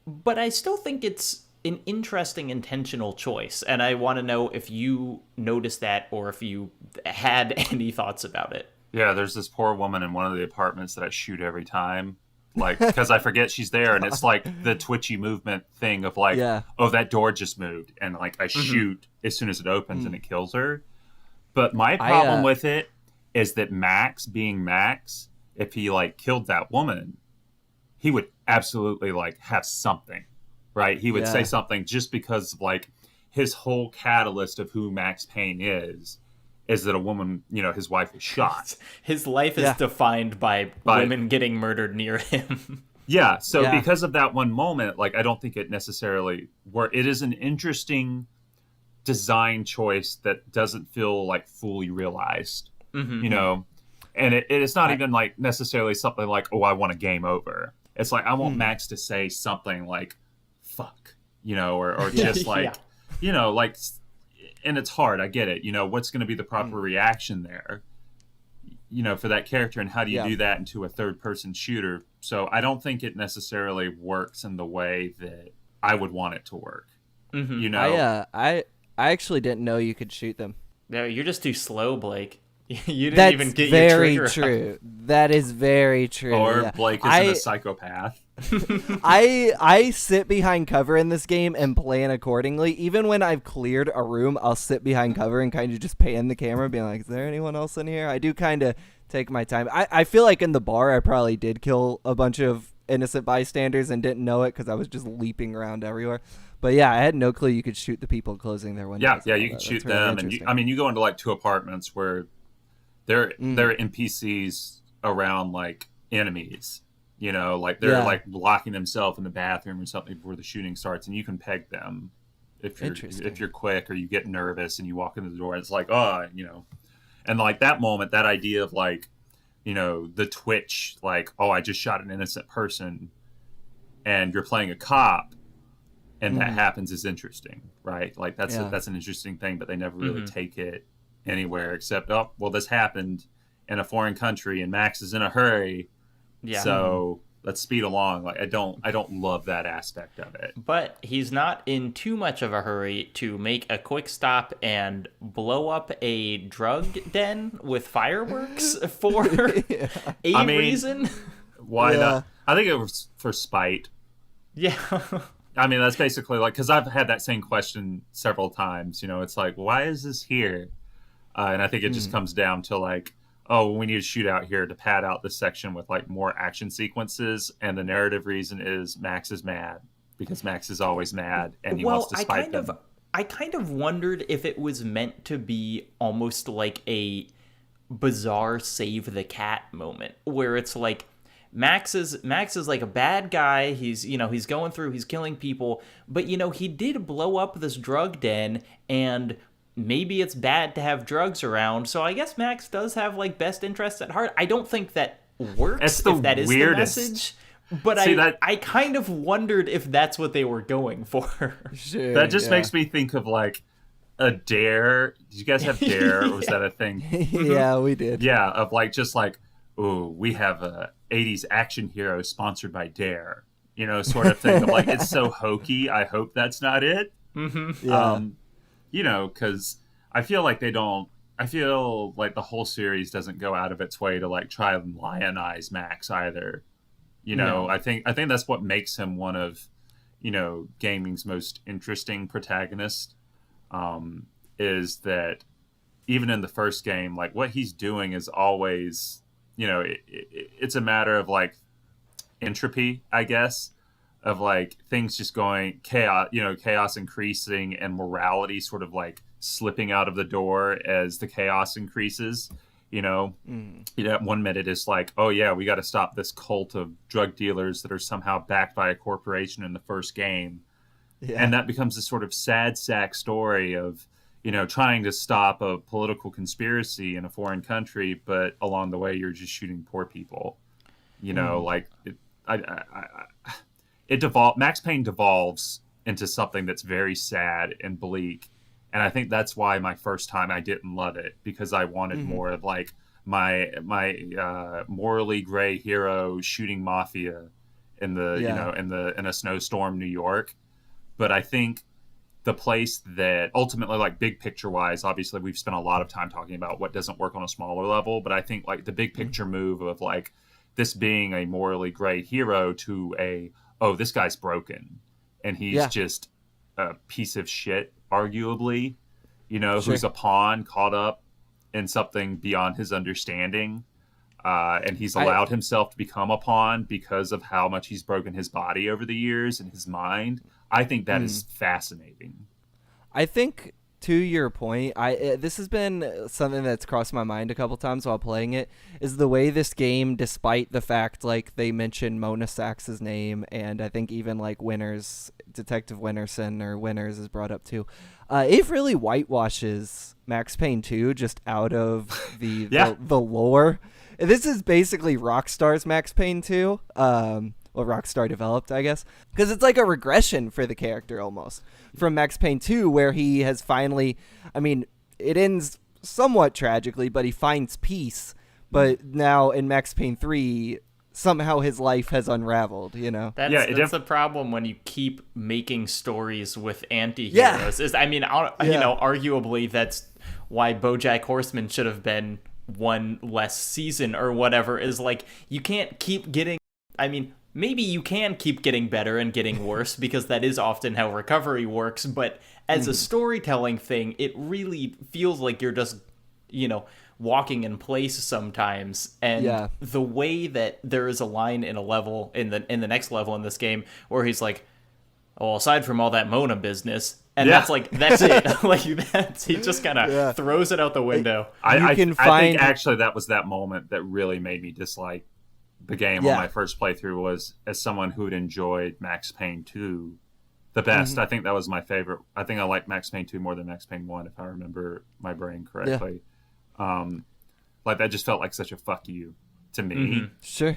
but I still think it's an interesting intentional choice, and I want to know if you noticed that or if you had any thoughts about it. Yeah, there's this poor woman in one of the apartments that I shoot every time, like, because I forget she's there, and it's like the twitchy movement thing of like, oh, that door just moved, and like I shoot as soon as it opens and it kills her. But my problem with it is that Max, being Max, if he like killed that woman, he would absolutely like have something. Right, he would say something just because of like his whole catalyst of who Max Payne is is that a woman, his wife was shot. His life is defined by women getting murdered near him. Yeah, so because of that one moment, like, I don't think it necessarily it is an interesting design choice that doesn't feel like fully realized, and it's not even like necessarily something like, oh, I want a game over. It's like, I want Max to say something like, fuck, or just like, like, and it's hard. I get it. What's going to be the proper reaction there, for that character, and how do you do that into a third person shooter? So I don't think it necessarily works in the way that I would want it to work. I actually didn't know you could shoot them. No, you're just too slow, Blake. You didn't That's even get very your trigger true. That is very true. Or Blake isn't a psychopath. I sit behind cover in this game and plan accordingly. Even when I've cleared a room, I'll sit behind cover and kind of just pan the camera, being like, is there anyone else in here? I do kind of take my time. I feel like in the bar, I probably did kill a bunch of innocent bystanders and didn't know it because I was just leaping around everywhere. But yeah, I had no clue you could shoot the people closing their windows. Yeah, you can shoot them. And you go into like 2 apartments where there are NPCs around like enemies. Like they're like locking themselves in the bathroom or something before the shooting starts, and you can peg them if you're quick or you get nervous and you walk into the door. It's like, and like that moment, that idea of like, the twitch, like, oh, I just shot an innocent person, and you're playing a cop, and that happens is interesting, right? Like that's an interesting thing, but they never really take it anywhere except, oh, well, this happened in a foreign country, and Max is in a hurry. Yeah. So let's speed along. Like I don't love that aspect of it. But he's not in too much of a hurry to make a quick stop and blow up a drug den with fireworks for a reason. Why not? I think it was for spite. Yeah. I mean, that's basically like, because I've had that same question several times. It's like, why is this here? And I think it just comes down to like, oh, we need a shootout here to pad out this section with like more action sequences, and the narrative reason is Max is mad because Max is always mad and he wants to spite them. I kind of wondered if it was meant to be almost like a bizarre save the cat moment where it's like Max is like a bad guy. He's he's going through, he's killing people, but he did blow up this drug den, and maybe it's bad to have drugs around, so I guess Max does have like best interests at heart. I don't think that works if that is the message, but I kind of wondered if that's what they were going for. Sure, that just makes me think of like a Dare. Did you guys have Dare? Or was that a thing? Yeah, we did. Yeah, of like just like, oh, we have a 80s action hero sponsored by Dare, sort of thing. Of like, it's so hokey. I hope that's not it. Yeah. Because I feel like I feel like the whole series doesn't go out of its way to like try and lionize Max either. No. I think that's what makes him one of, gaming's most interesting protagonists, is that even in the first game, like what he's doing is always, it's a matter of like entropy, I guess. Of like things just going chaos increasing and morality sort of like slipping out of the door as the chaos increases. 1 minute it's like, oh yeah, we got to stop this cult of drug dealers that are somehow backed by a corporation in the first game. Yeah. And that becomes this sort of sad sack story of, trying to stop a political conspiracy in a foreign country, but along the way you're just shooting poor people. Like Max Payne devolves into something that's very sad and bleak, and I think that's why my first time I didn't love it, because I wanted more of like my morally gray hero shooting mafia in the in a snowstorm New York. But I think the place that ultimately, like big picture wise, obviously we've spent a lot of time talking about what doesn't work on a smaller level, but I think like the big picture move of like this being a morally gray hero to this guy's broken and he's just a piece of shit, arguably, who's a pawn caught up in something beyond his understanding. And he's allowed himself to become a pawn because of how much he's broken his body over the years and his mind. I think that is fascinating. I think to your point, this has been something that's crossed my mind a couple times while playing it, is the way this game, despite the fact like they mention Mona Sax's name, and I think even like Detective Winterson or Winters is brought up too, it really whitewashes Max Payne 2 just out of the lore. This is basically Rockstar's Max Payne 2. Well, Rockstar developed, I guess, because it's like a regression for the character almost from Max Payne 2, where he has finally, I mean, it ends somewhat tragically, but he finds peace. But now in Max Payne 3, somehow his life has unraveled, you know? That's the problem when you keep making stories with anti-heroes. Arguably that's why BoJack Horseman should have been one less season or whatever, is like, you can't keep getting, maybe you can keep getting better and getting worse because that is often how recovery works, but as a storytelling thing, it really feels like you're just, walking in place sometimes. And the way that there is a line in a level in the next level in this game where he's like, well, aside from all that Mona business, and that's it. Like he just kind of throws it out the window. I think actually that was that moment that really made me dislike the game on my first playthrough, was as someone who had enjoyed Max Payne 2 the best. I think that was my favorite. I think I liked Max Payne 2 more than Max Payne 1, if I remember my brain correctly. Like that just felt like such a fuck you to me. Sure.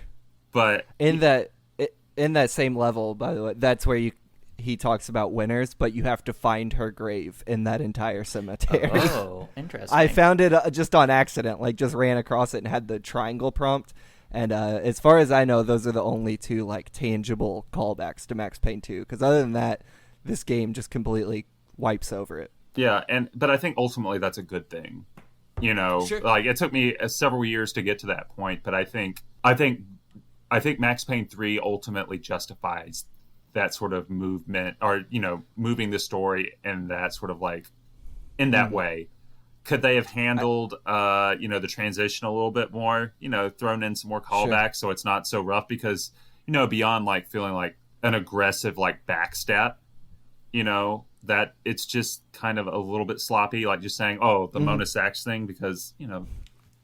But in that same level, by the way, that's where he talks about Winters, but you have to find her grave in that entire cemetery. Oh, interesting. I found it just on accident, like just ran across it and had the triangle prompt. And as far as I know, those are the only two like tangible callbacks to Max Payne 2. Because other than that, this game just completely wipes over it. Yeah, but I think ultimately that's a good thing. Sure. Like it took me several years to get to that point, but I think Max Payne 3 ultimately justifies that sort of movement, or moving the story in that sort of like in that way. Could they have handled, the transition a little bit more, thrown in some more callbacks so it's not so rough? Because, beyond like feeling like an aggressive like backstep, that it's just kind of a little bit sloppy, like just saying, oh, the Mona Sax thing, because,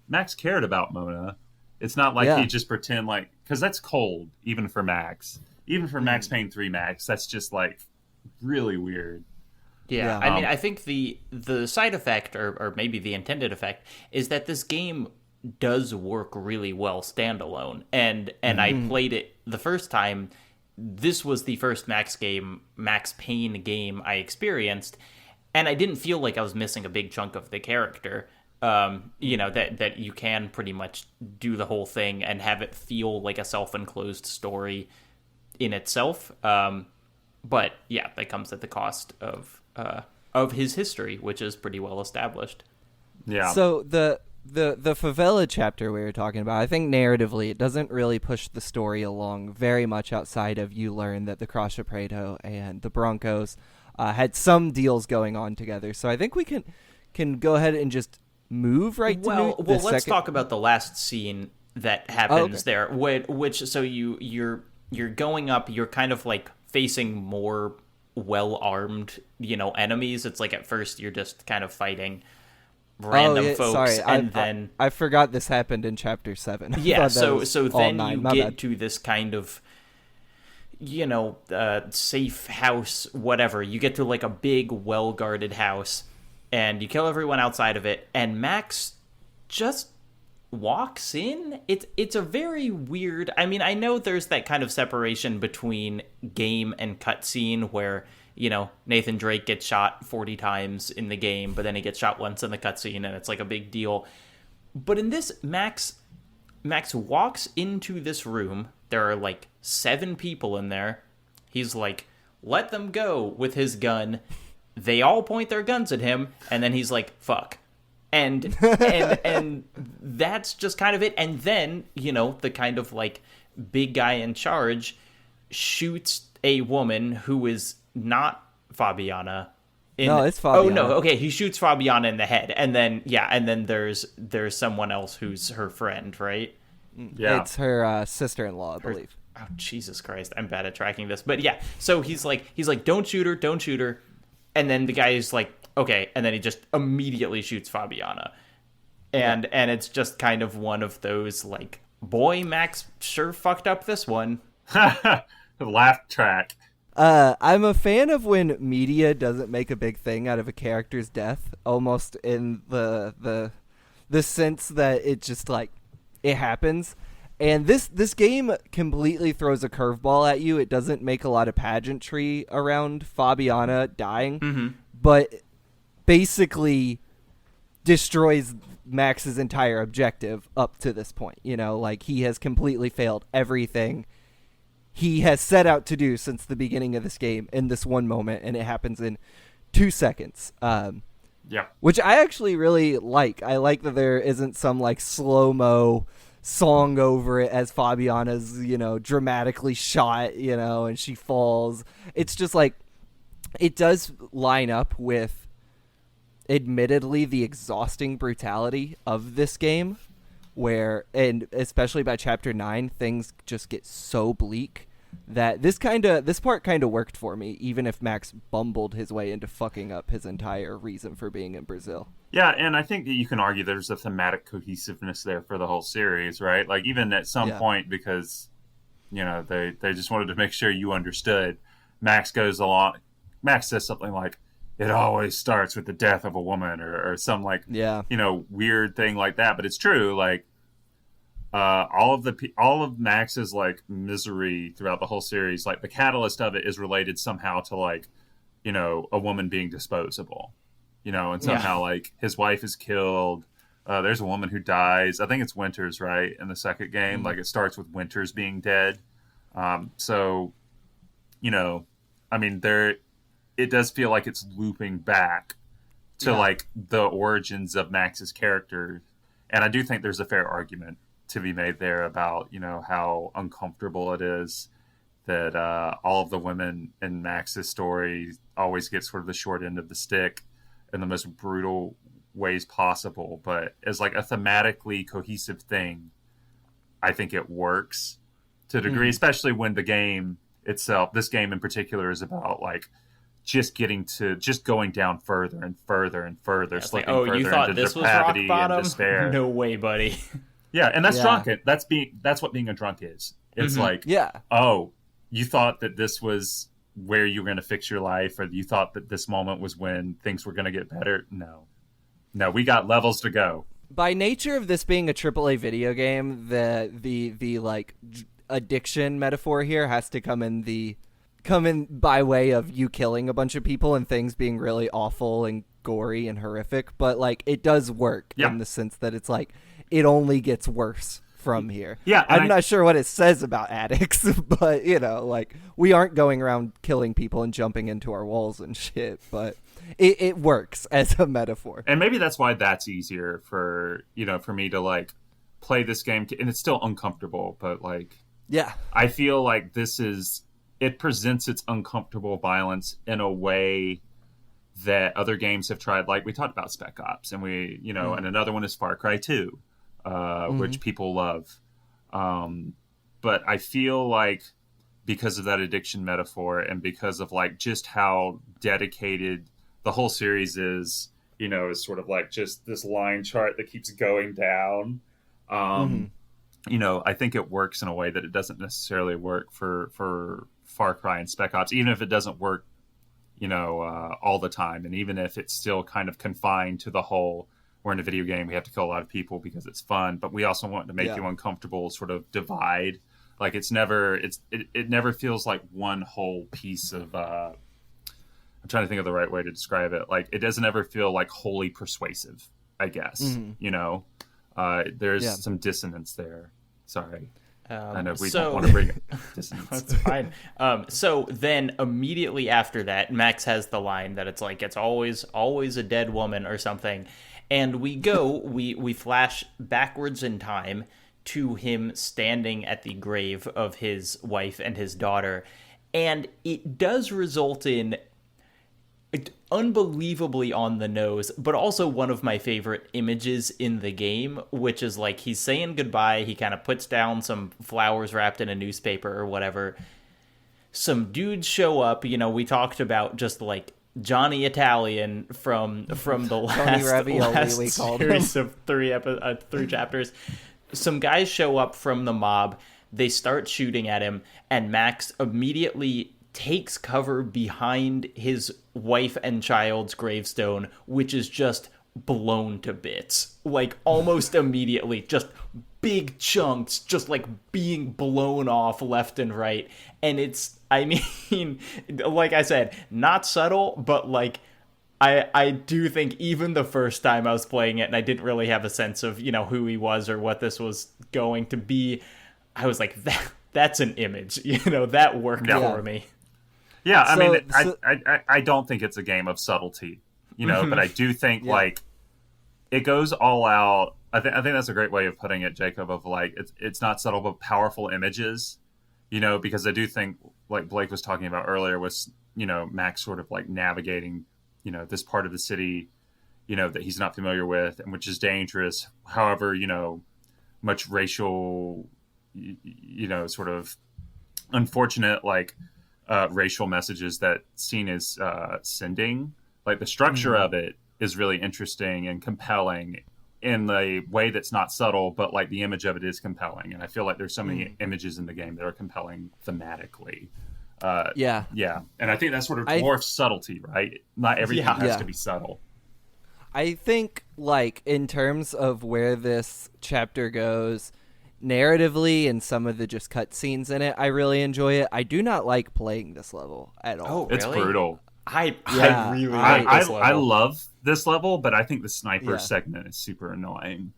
Max cared about Mona. It's not like he just pretend like, because that's cold, even for Max. Even for Max Payne 3 Max, that's just like really weird. Yeah, I think the side effect, or maybe the intended effect, is that this game does work really well standalone. And I played it the first time. This was the first Max Payne game I experienced, and I didn't feel like I was missing a big chunk of the character. That you can pretty much do the whole thing and have it feel like a self-enclosed story in itself. But yeah, that comes at the cost of his history, which is pretty well established. Yeah. So the favela chapter we were talking about, I think narratively it doesn't really push the story along very much outside of you learn that the Crusher Prado and the Broncos had some deals going on together. So I think we can go ahead and just move right to well, let's talk about the last scene that happens there, which so you're going up, you're kind of like facing more well-armed, enemies. It's like at first you're just kind of fighting random folks, and then I forgot this happened in chapter 7. Yeah, so then you get to this kind of safe house, whatever. You get to like a big, well-guarded house, and you kill everyone outside of it, and Max just walks in. It's a very weird, I know there's that kind of separation between game and cutscene where, Nathan Drake gets shot 40 times in the game, but then he gets shot once in the cutscene, and it's like a big deal. But in this, Max walks into this room. There are like 7 people in there. He's like, let them go with his gun. They all point their guns at him, and then he's like, fuck. And that's just kind of it. And then, the kind of like big guy in charge shoots a woman who is not Fabiana. No, it's Fabiana. Oh no, okay, he shoots Fabiana in the head, and then there's someone else who's her friend, right? Yeah, it's her sister-in-law, I believe. Oh Jesus Christ, I'm bad at tracking this, but yeah. So he's like, don't shoot her, and then the guy is like, okay, and then he just immediately shoots Fabiana. And it's just kind of one of those, like, boy, Max sure fucked up this one. The laugh track. I'm a fan of when media doesn't make a big thing out of a character's death, almost in the sense that it just, like, it happens. And this game completely throws a curveball at you. It doesn't make a lot of pageantry around Fabiana dying, but basically destroys Max's entire objective up to this point. You know, like, he has completely failed everything he has set out to do since the beginning of this game in this one moment, and it happens in 2 seconds. Which I actually really like. I like that there isn't some, like, slow-mo song over it as Fabiana's, you know, dramatically shot, you know, and she falls. It's just like, it does line up with, admittedly, the exhausting brutality of this game, where, and especially by chapter 9, things just get so bleak that this part kind of worked for me, even if Max bumbled his way into fucking up his entire reason for being in Brazil. Yeah, and I think that you can argue there's a thematic cohesiveness there for the whole series, right? Like, even at some point, because, you know, they just wanted to make sure you understood, Max says something like, it always starts with the death of a woman, or some, like, you know, weird thing like that. But it's true, like, all of Max's, like, misery throughout the whole series, like, the catalyst of it is related somehow to, like, you know, a woman being disposable, you know, and somehow like his wife is killed. There's a woman who dies. I think it's Winters, right? In the second game, like, it starts with Winters being dead. So, you know, I mean, it does feel like it's looping back to like the origins of Max's character. And I do think there's a fair argument to be made there about, you know, how uncomfortable it is that all of the women in Max's story always get sort of the short end of the stick in the most brutal ways possible. But as, like, a thematically cohesive thing, I think it works to a degree, especially when the game itself, this game in particular, is about, like, just going down further and further and further, slipping like, further you thought into this was rock depravity bottom? and despair. No way, buddy. Yeah, and that's drunken. That's what being a drunk is. It's like, oh, you thought that this was where you were going to fix your life, or you thought that this moment was when things were going to get better. No, we got levels to go. By nature of this being a AAA video game, the like addiction metaphor here has to come in by way of you killing a bunch of people and things being really awful and gory and horrific. But, like, it does work in the sense that it's like, it only gets worse from here. Yeah, I'm not sure what it says about addicts, but, you know, like, we aren't going around killing people and jumping into our walls and shit, but it works as a metaphor. And maybe that's why that's easier for, you know, for me to, like, play this game, and it's still uncomfortable, but, like, I feel like it presents its uncomfortable violence in a way that other games have tried. Like, we talked about Spec Ops, and we, you know, and another one is Far Cry 2. Which people love. But I feel like because of that addiction metaphor and because of, like, just how dedicated the whole series is, you know, is sort of like just this line chart that keeps going down. You know, I think it works in a way that it doesn't necessarily work for Far Cry and Spec Ops, even if it doesn't work, you know, all the time. And even if it's still kind of confined to the whole, we're in a video game, we have to kill a lot of people because it's fun, but we also want to make you uncomfortable sort of divide. Like, it never feels like one whole piece of, I'm trying to think of the right way to describe it. Like, it doesn't ever feel like wholly persuasive, I guess, you know, there's some dissonance there. Sorry. I know we don't want to bring dissonance. That's fine. So then immediately after that, Max has the line that it's like, it's always a dead woman or something. And we flash backwards in time to him standing at the grave of his wife and his daughter. And it does result in unbelievably on the nose, but also one of my favorite images in the game, which is like, he's saying goodbye. He kind of puts down some flowers wrapped in a newspaper or whatever. Some dudes show up. You know, we talked about just, like, Johnny Italian from the Tony Ravioli, last we called series him. of three chapters. Some guys show up from the mob. They start shooting at him, and Max immediately takes cover behind his wife and child's gravestone, which is just blown to bits. Like, almost immediately, just big chunks just like being blown off left and right. And it's, I mean, like I said, not subtle, but like, I do think even the first time I was playing it and I didn't really have a sense of, you know, who he was or what this was going to be, I was like, that's an image, you know, that worked for me. Yeah, I mean, I don't think it's a game of subtlety, you know, but I do think like it goes all out. I think that's a great way of putting it, Jacob, of like it's not subtle but powerful images, you know, because I do think like Blake was talking about earlier was, you know, Max sort of like navigating, you know, this part of the city, you know, that he's not familiar with and which is dangerous. However, you know, much racial, you know, sort of unfortunate like racial messages that scene is sending. Like the structure of it is really interesting and compelling in the way that's not subtle, but like the image of it is compelling. And I feel like there's so many images in the game that are compelling thematically. Yeah. And I think that sort of dwarfs subtlety, right? Not everything has to be subtle. I think, like, in terms of where this chapter goes narratively and some of the just cutscenes in it, I really enjoy it. I do not like playing this level at all. Oh, really? It's brutal. I really like this level. I love this level, but I think the sniper segment is super annoying.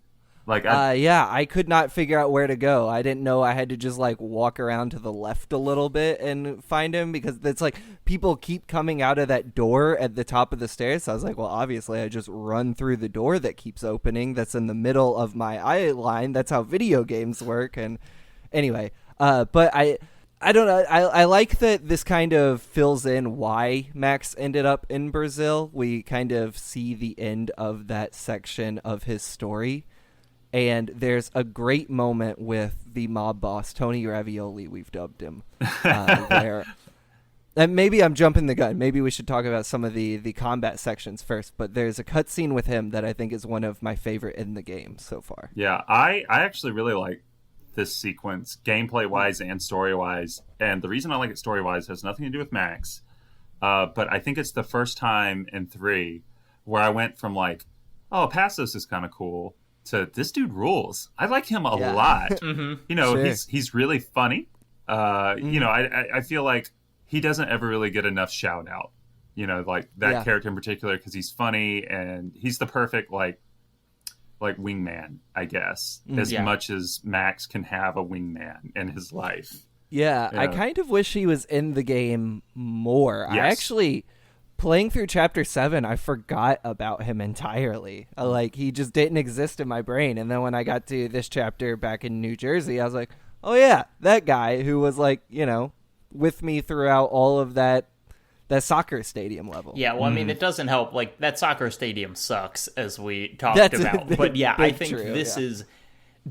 Like, I could not figure out where to go. I didn't know I had to just like walk around to the left a little bit and find him because it's like people keep coming out of that door at the top of the stairs. So I was like, well, obviously I just run through the door that keeps opening. That's in the middle of my eye line. That's how video games work. And anyway, but I don't know. I like that this kind of fills in why Max ended up in Brazil. We kind of see the end of that section of his story. And there's a great moment with the mob boss, Tony Ravioli, we've dubbed him, where... And maybe I'm jumping the gun. Maybe we should talk about some of the combat sections first. But there's a cutscene with him that I think is one of my favorite in the game so far. Yeah, I actually really like this sequence, gameplay-wise and story-wise. And the reason I like it story-wise has nothing to do with Max. But I think it's the first time in 3 where I went from like, oh, Passos is kind of cool, to this dude rules. I like him a lot. You know, he's really funny. You know, I feel like he doesn't ever really get enough shout out. You know, like that character in particular, because he's funny and he's the perfect like wingman, I guess, as much as Max can have a wingman in his life. Yeah, I kind of wish he was in the game more. Yes. I actually, playing through Chapter 7, I forgot about him entirely. Like, he just didn't exist in my brain. And then when I got to this chapter back in New Jersey, I was like, oh yeah, that guy who was like, you know, with me throughout all of that soccer stadium level. Yeah, well, I mean, it doesn't help. Like, that soccer stadium sucks, as we talked about. But yeah, I think this is...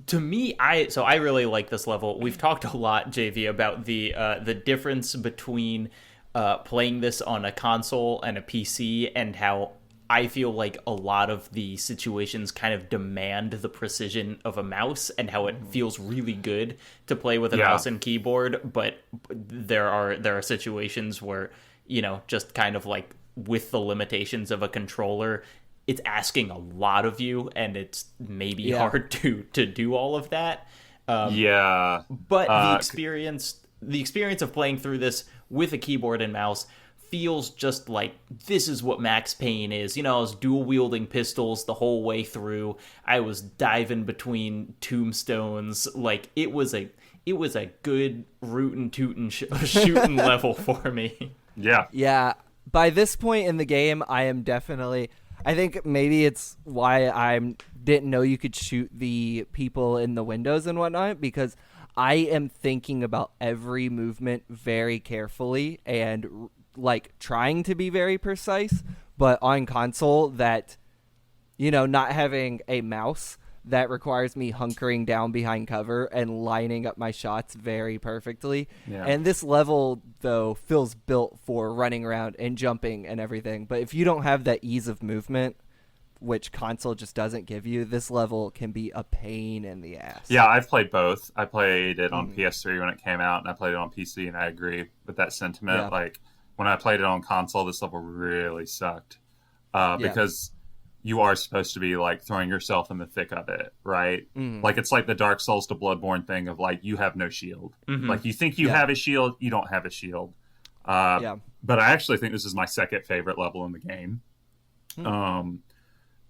To me, I really like this level. We've talked a lot, JV, about the difference between playing this on a console and a PC, and how I feel like a lot of the situations kind of demand the precision of a mouse, and how it feels really good to play with a mouse and keyboard. But there are situations where, you know, just kind of like with the limitations of a controller, it's asking a lot of you, and it's maybe hard to do all of that. But the experience of playing through this with a keyboard and mouse feels just like this is what Max Payne is. You know, I was dual wielding pistols the whole way through. I was diving between tombstones. Like it was a good rootin' tootin' shooting level for me. Yeah. By this point in the game, I am definitely... I think maybe it's why I didn't know you could shoot the people in the windows and whatnot, because I am thinking about every movement very carefully and like trying to be very precise. But on console, that, you know, not having a mouse, that requires me hunkering down behind cover and lining up my shots very perfectly. Yeah. And this level, though, feels built for running around and jumping and everything. But if you don't have that ease of movement, which console just doesn't give you, this level can be a pain in the ass. Yeah, I've played both. I played it on PS3 when it came out, and I played it on PC, and I agree with that sentiment. Yeah. Like, when I played it on console, this level really sucked. Because you are supposed to be, like, throwing yourself in the thick of it, right? Like, it's like the Dark Souls to Bloodborne thing of, like, you have no shield. Like, you think you have a shield, you don't have a shield. But I actually think this is my second favorite level in the game.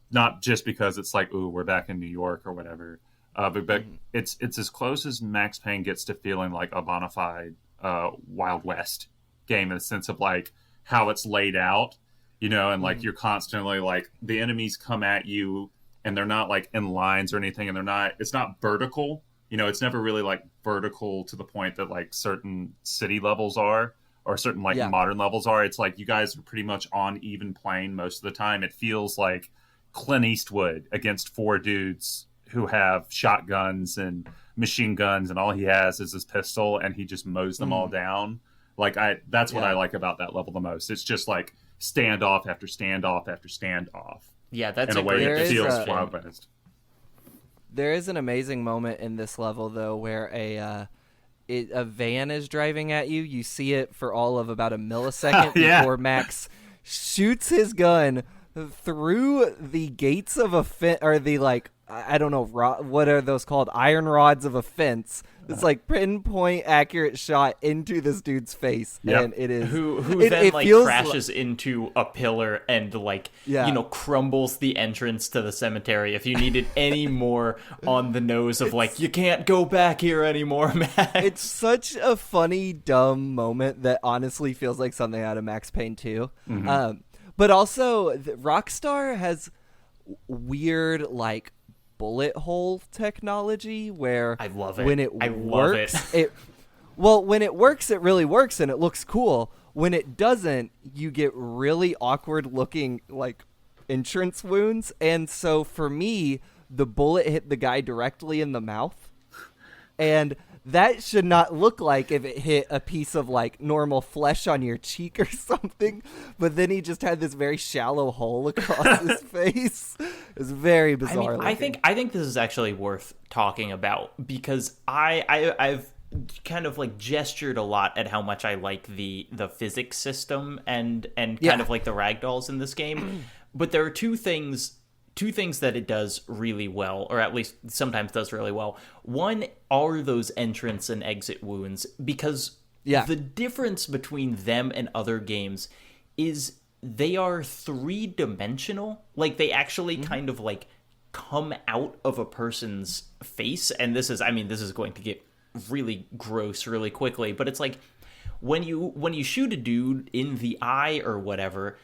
Not just because it's like, ooh, we're back in New York or whatever, but it's as close as Max Payne gets to feeling like a bona fide Wild West game, in the sense of like how it's laid out, you know, and like you're constantly like, the enemies come at you and they're not like in lines or anything, and it's not vertical, you know, it's never really like vertical to the point that like certain city levels are, or certain like modern levels are. It's like you guys are pretty much on even plane most of the time. It feels like Clint Eastwood against four dudes who have shotguns and machine guns, and all he has is his pistol, and he just mows them all down. Like, that's what I like about that level the most. It's just like standoff after standoff after standoff. Yeah, that's in a way that feels a- Wild West. There is an amazing moment in this level, though, where a van is driving at you. You see it for all of about a millisecond before Max shoots his gun through the gates of a fence, or the, like, I don't know, what are those called? Iron rods of a fence. It's like pinpoint accurate shot into this dude's face, and it is who it then like feels crashes into a pillar and like you know, crumbles the entrance to the cemetery. If you needed any more on the nose of like, you can't go back here anymore, Max. It's such a funny, dumb moment that honestly feels like something out of Max Payne 2. But also, Rockstar has weird, like, bullet hole technology where I love it. When it I works, love it. when it works, it really works and it looks cool. When it doesn't, you get really awkward looking, like, entrance wounds. And so for me, the bullet hit the guy directly in the mouth. And that should not look like if it hit a piece of like normal flesh on your cheek or something, but then he just had this very shallow hole across his face. It's very bizarre. I mean, I think this is actually worth talking about, because I've kind of like gestured a lot at how much I like the physics system and kind of like the ragdolls in this game, but there are two things that it does really well, or at least sometimes does really well. One are those entrance and exit wounds, because the difference between them and other games is they are three-dimensional. Like, they actually kind of like come out of a person's face, and this is going to get really gross really quickly, but it's like when you shoot a dude in the eye or whatever,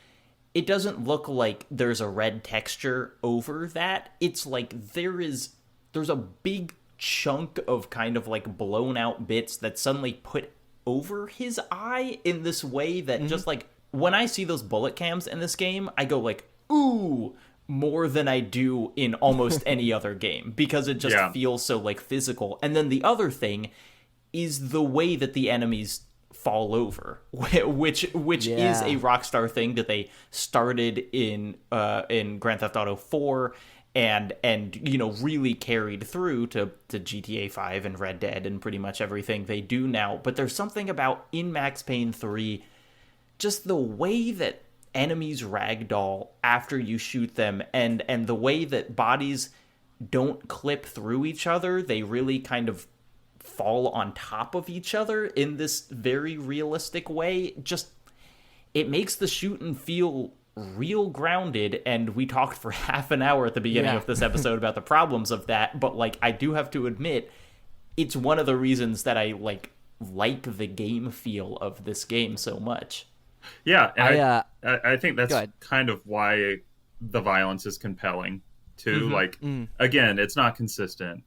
it doesn't look like there's a red texture over that. It's like there's a big chunk of kind of like blown out bits that suddenly put over his eye in this way that just like, when I see those bullet cams in this game, I go like, ooh, more than I do in almost any other game, because it just feels so like physical. And then the other thing is the way that the enemies fall over, which is a Rockstar thing that they started in Grand Theft Auto 4 and you know, really carried through to GTA 5 and Red Dead and pretty much everything they do now. But there's something about in Max Payne 3, just the way that enemies ragdoll after you shoot them, and the way that bodies don't clip through each other. They really kind of fall on top of each other in this very realistic way. Just, it makes the shooting feel real grounded. And we talked for half an hour at the beginning of this episode about the problems of that, but like, I do have to admit, it's one of the reasons that I like the game feel of this game so much. Yeah, and I think that's kind of why the violence is compelling too. Like, again, it's not consistent,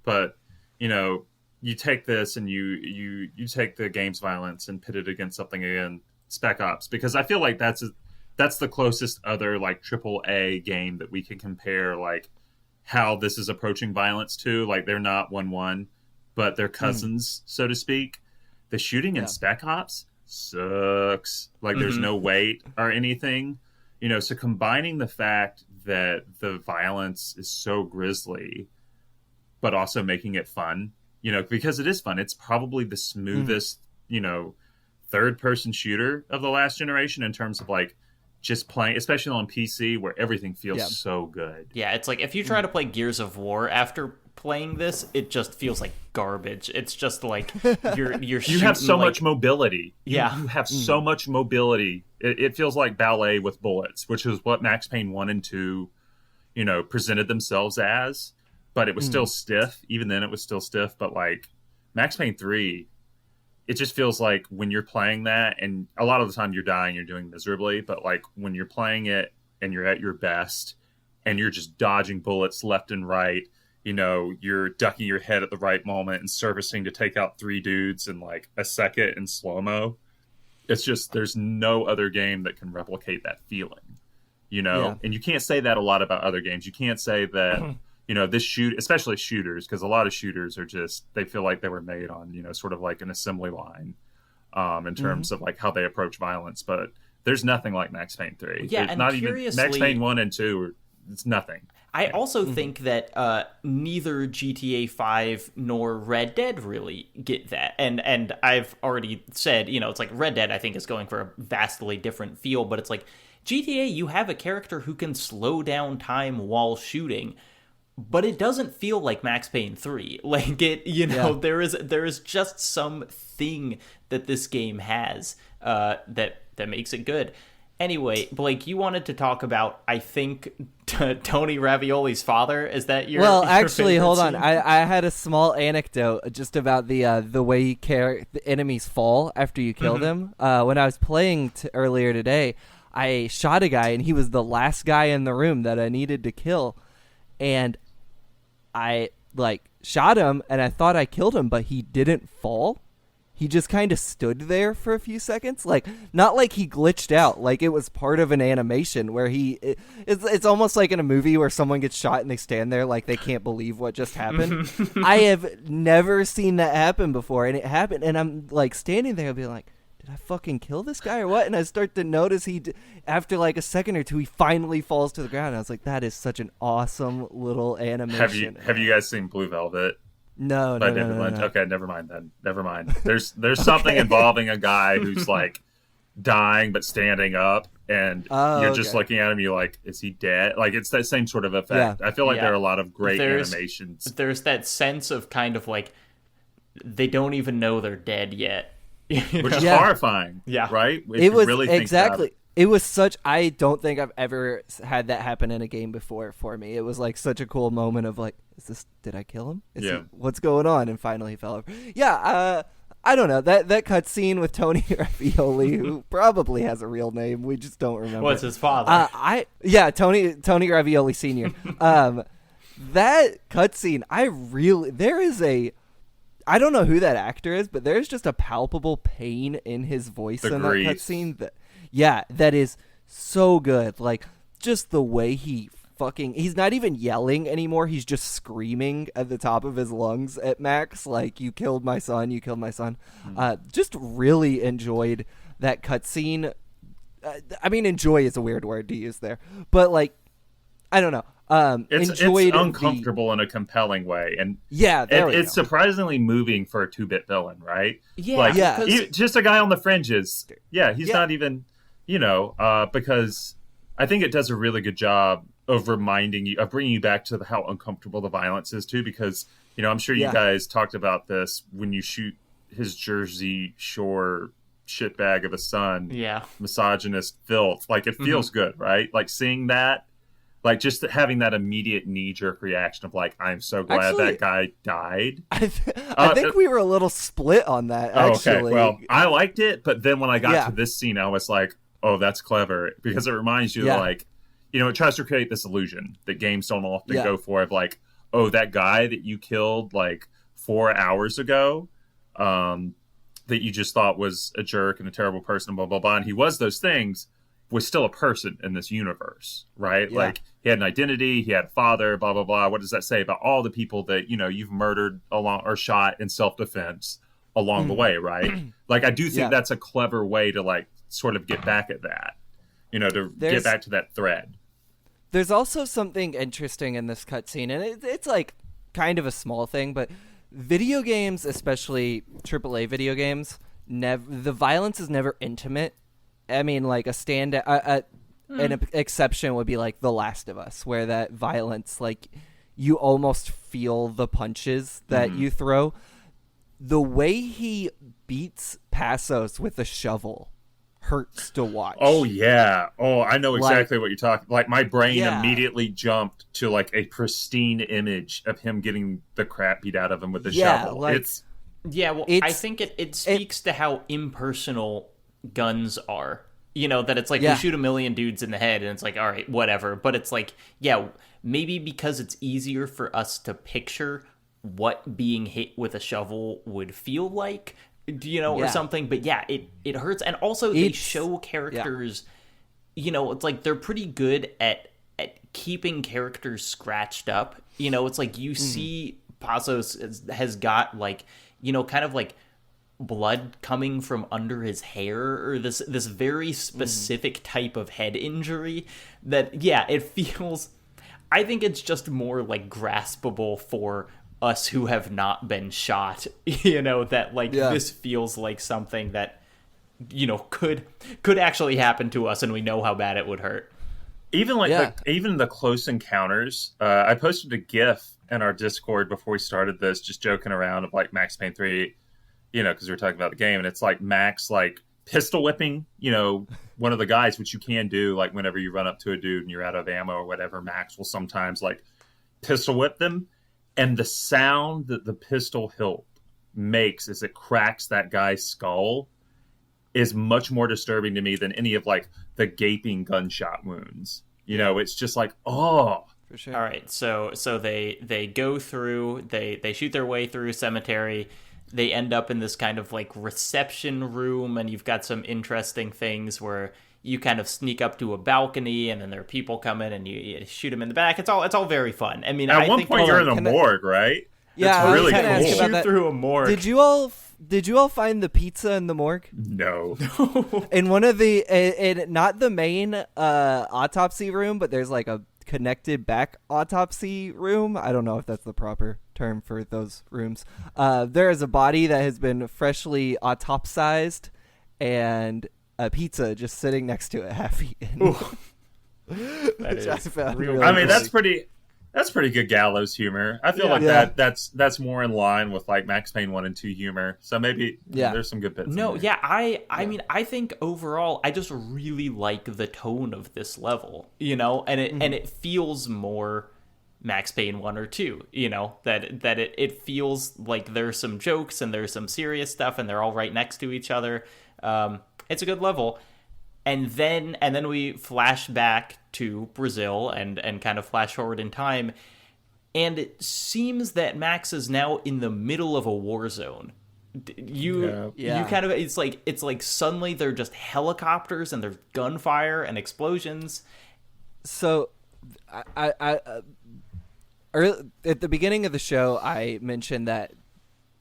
but you know, you take this and you take the game's violence and pit it against something, again, Spec Ops, because I feel like that's the closest other like AAA game that we can compare like how this is approaching violence too. Like they're not 1-1, but they're cousins, so to speak. The shooting in Spec Ops sucks. Like there's no weight or anything, so combining the fact that the violence is so grisly, but also making it fun, because it is fun. It's probably the smoothest, third person shooter of the last generation in terms of like just playing, especially on PC where everything feels so good. Yeah, it's like if you try to play Gears of War after playing this, it just feels like garbage. It's just like you're you have so much mobility. Yeah. You have so much mobility. It feels like ballet with bullets, which is what Max Payne 1 and 2, presented themselves as. But it was still stiff. Even then it was still stiff. But like Max Payne 3, it just feels like when you're playing that, and a lot of the time you're dying, you're doing miserably, but like when you're playing it and you're at your best and you're just dodging bullets left and right, you're ducking your head at the right moment and servicing to take out 3 dudes in like a second in slow-mo. It's just, there's no other game that can replicate that feeling, And you can't say that a lot about other games. You can't say that, especially shooters, because a lot of shooters are just, they feel like they were made on, sort of like an assembly line in terms of like how they approach violence. But there's nothing like Max Payne 3. Yeah, there's and not curiously, even Max Payne 1 and 2, it's nothing. I also think that neither GTA 5 nor Red Dead really get that. And I've already said, it's like Red Dead I think is going for a vastly different feel, but it's like GTA, you have a character who can slow down time while shooting, but it doesn't feel like Max Payne 3. Like it, there is just something that this game has that makes it good. Anyway, Blake, you wanted to talk about, I think, Tony Ravioli's father. Is that your Well, your actually, favorite hold on. scene? I had a small anecdote just about the way the enemies fall after you kill them. When I was playing earlier today, I shot a guy, and he was the last guy in the room that I needed to kill. And I, shot him, and I thought I killed him, but he didn't fall. He just kind of stood there for a few seconds, not like he glitched out, like it was part of an animation where it's almost like in a movie where someone gets shot and they stand there like they can't believe what just happened. I have never seen that happen before, and it happened, and I'm standing there, I'll be like, did I fucking kill this guy or what? And I start to notice after a second or two, he finally falls to the ground. And I was like, that is such an awesome little animation. Have you guys seen Blue Velvet? No. Okay, never mind then. Never mind. There's something involving a guy who's dying but standing up, and you're just looking at him. You're like, is he dead? Like it's that same sort of effect. I feel like there are a lot of great animations. There's that sense of kind of they don't even know they're dead yet, which is horrifying. Yeah, right. If it was really think exactly. It was such. I don't think I've ever had that happen in a game before for me. It was such a cool moment of did I kill him? What's going on? And finally he fell over. Yeah, I don't know. That cutscene with Tony Ravioli, who probably has a real name, we just don't remember. What's his father? Tony Ravioli Sr. That cutscene, there is I don't know who that actor is, but there's just a palpable pain in his voice in that cutscene. That is so good. Just the way he's not even yelling anymore. He's just screaming at the top of his lungs at Max, you killed my son, you killed my son. Just really enjoyed that cutscene. I mean, enjoy is a weird word to use there, but I don't know. It's uncomfortable in a compelling way, and it's surprisingly moving for a 2-bit villain, right? Just a guy on the fringes. He's not even, because I think it does a really good job of reminding you, of bringing you back to how uncomfortable the violence is too. Because I'm sure you guys talked about this when you shoot his Jersey Shore shitbag of a son, misogynist filth. It feels good, right? Seeing that. Just having that immediate knee-jerk reaction of I'm so glad that guy died. I think we were a little split on that, actually. Okay, well, I liked it, but then when I got to this scene, I was like, oh, that's clever. Because it reminds you, it tries to create this illusion that games don't often go for of oh, that guy that you killed 4 hours ago, that you just thought was a jerk and a terrible person, blah, blah, blah. And he was those things. was still a person in this universe, right? Yeah. Like he had an identity, he had a father, blah blah blah. What does that say about all the people that you've murdered along or shot in self-defense along the way, right? Like I do think that's a clever way to like sort of get back at that, get back to that thread. There's also something interesting in this cutscene, and it's like kind of a small thing, but video games, especially AAA video games, the violence is never intimate. I mean, like an exception would be like The Last of Us, where that violence, like you almost feel the punches that you throw. The way he beats Passos with a shovel hurts to watch. Oh yeah. Oh, I know exactly what you're talking. Like my brain immediately jumped to like a pristine image of him getting the crap beat out of him with the shovel. I think it speaks to how impersonal guns are. That it's like we shoot a million dudes in the head and it's like, all right, whatever. But it's like, maybe because it's easier for us to picture what being hit with a shovel would feel like, or something. But it hurts. And also they show characters, it's like they're pretty good at keeping characters scratched up. It's like you see Passos has got like, kind of like blood coming from under his hair, or this very specific type of head injury that it feels, I think it's just more like graspable for us who have not been shot, that like this feels like something that could actually happen to us, and we know how bad it would hurt. Even like even the close encounters, I posted a GIF in our Discord before we started this, just joking around of like Max Payne 3, because we were talking about the game, and it's like Max like pistol whipping, one of the guys, which you can do like whenever you run up to a dude and you're out of ammo or whatever. Max will sometimes like pistol whip them, and the sound that the pistol hilt makes as it cracks that guy's skull is much more disturbing to me than any of like the gaping gunshot wounds. It's just like, oh. For sure. All right, so they go through, they shoot their way through a cemetery. They end up in this kind of like reception room, and you've got some interesting things where you kind of sneak up to a balcony, and then there are people coming, and you shoot them in the back. It's all very fun. I mean, at one point you're in a morgue, right? Yeah, it's really cool. Shoot through a morgue. Did you all find the pizza in the morgue? No. In one of the, not the main autopsy room, but there's like a connected back autopsy room. I don't know if that's the proper term for those rooms. There is a body that has been freshly autopsized, and a pizza just sitting next to it, half eaten. That is really I mean, that's pretty good gallows humor. I feel like that's more in line with like Max Payne 1 and 2 humor. So maybe there's some good bits. No, in there. I mean, I think overall I just really like the tone of this level, and it feels more Max Payne 1 or 2, that it feels like there's some jokes and there's some serious stuff, and they're all right next to each other. It's a good level. And then we flash back to Brazil and kind of flash forward in time, and it seems that Max is now in the middle of a war zone. You kind of, it's like suddenly they're just helicopters and there's gunfire and explosions. So at the beginning of the show, I mentioned that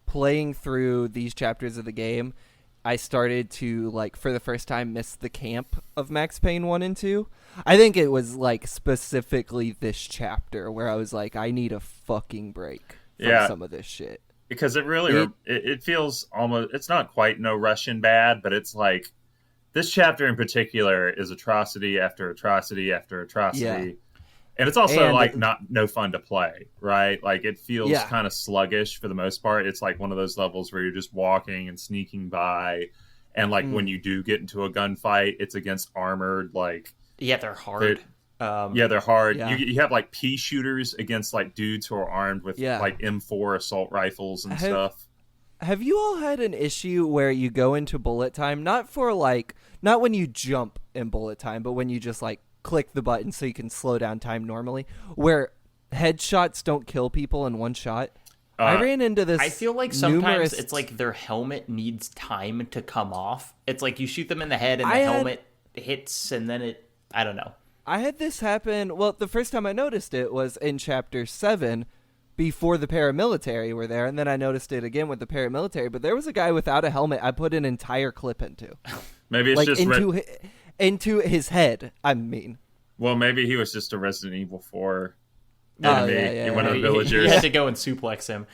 playing through these chapters of the game, I started to, like, for the first time, miss the camp of Max Payne 1 and 2. I think it was, like, specifically this chapter where I was like, I need a fucking break from some of this shit. Because it feels almost, it's not quite No Russian bad, but it's like, this chapter in particular is atrocity after atrocity after atrocity. Yeah. And it's also no fun to play, right? Like it feels kind of sluggish for the most part. It's like one of those levels where you're just walking and sneaking by, and like when you do get into a gunfight, it's against armored they're hard. They're hard. Yeah. You have like pea shooters against like dudes who are armed with like M4 assault rifles and stuff. Have you all had an issue where you go into bullet time, not when you jump in bullet time, but when you just like click the button so you can slow down time normally, where headshots don't kill people in one shot? I ran into this. I feel like sometimes it's like their helmet needs time to come off. It's like you shoot them in the head and the helmet hits and then I don't know. I had this happen. Well, the first time I noticed it was in chapter 7 before the paramilitary were there. And then I noticed it again with the paramilitary. But there was a guy without a helmet I put an entire clip into. Maybe it's like just into his head, I mean. Well, maybe he was just a Resident Evil 4 Oh, enemy. One of the He villagers. had to go and suplex him.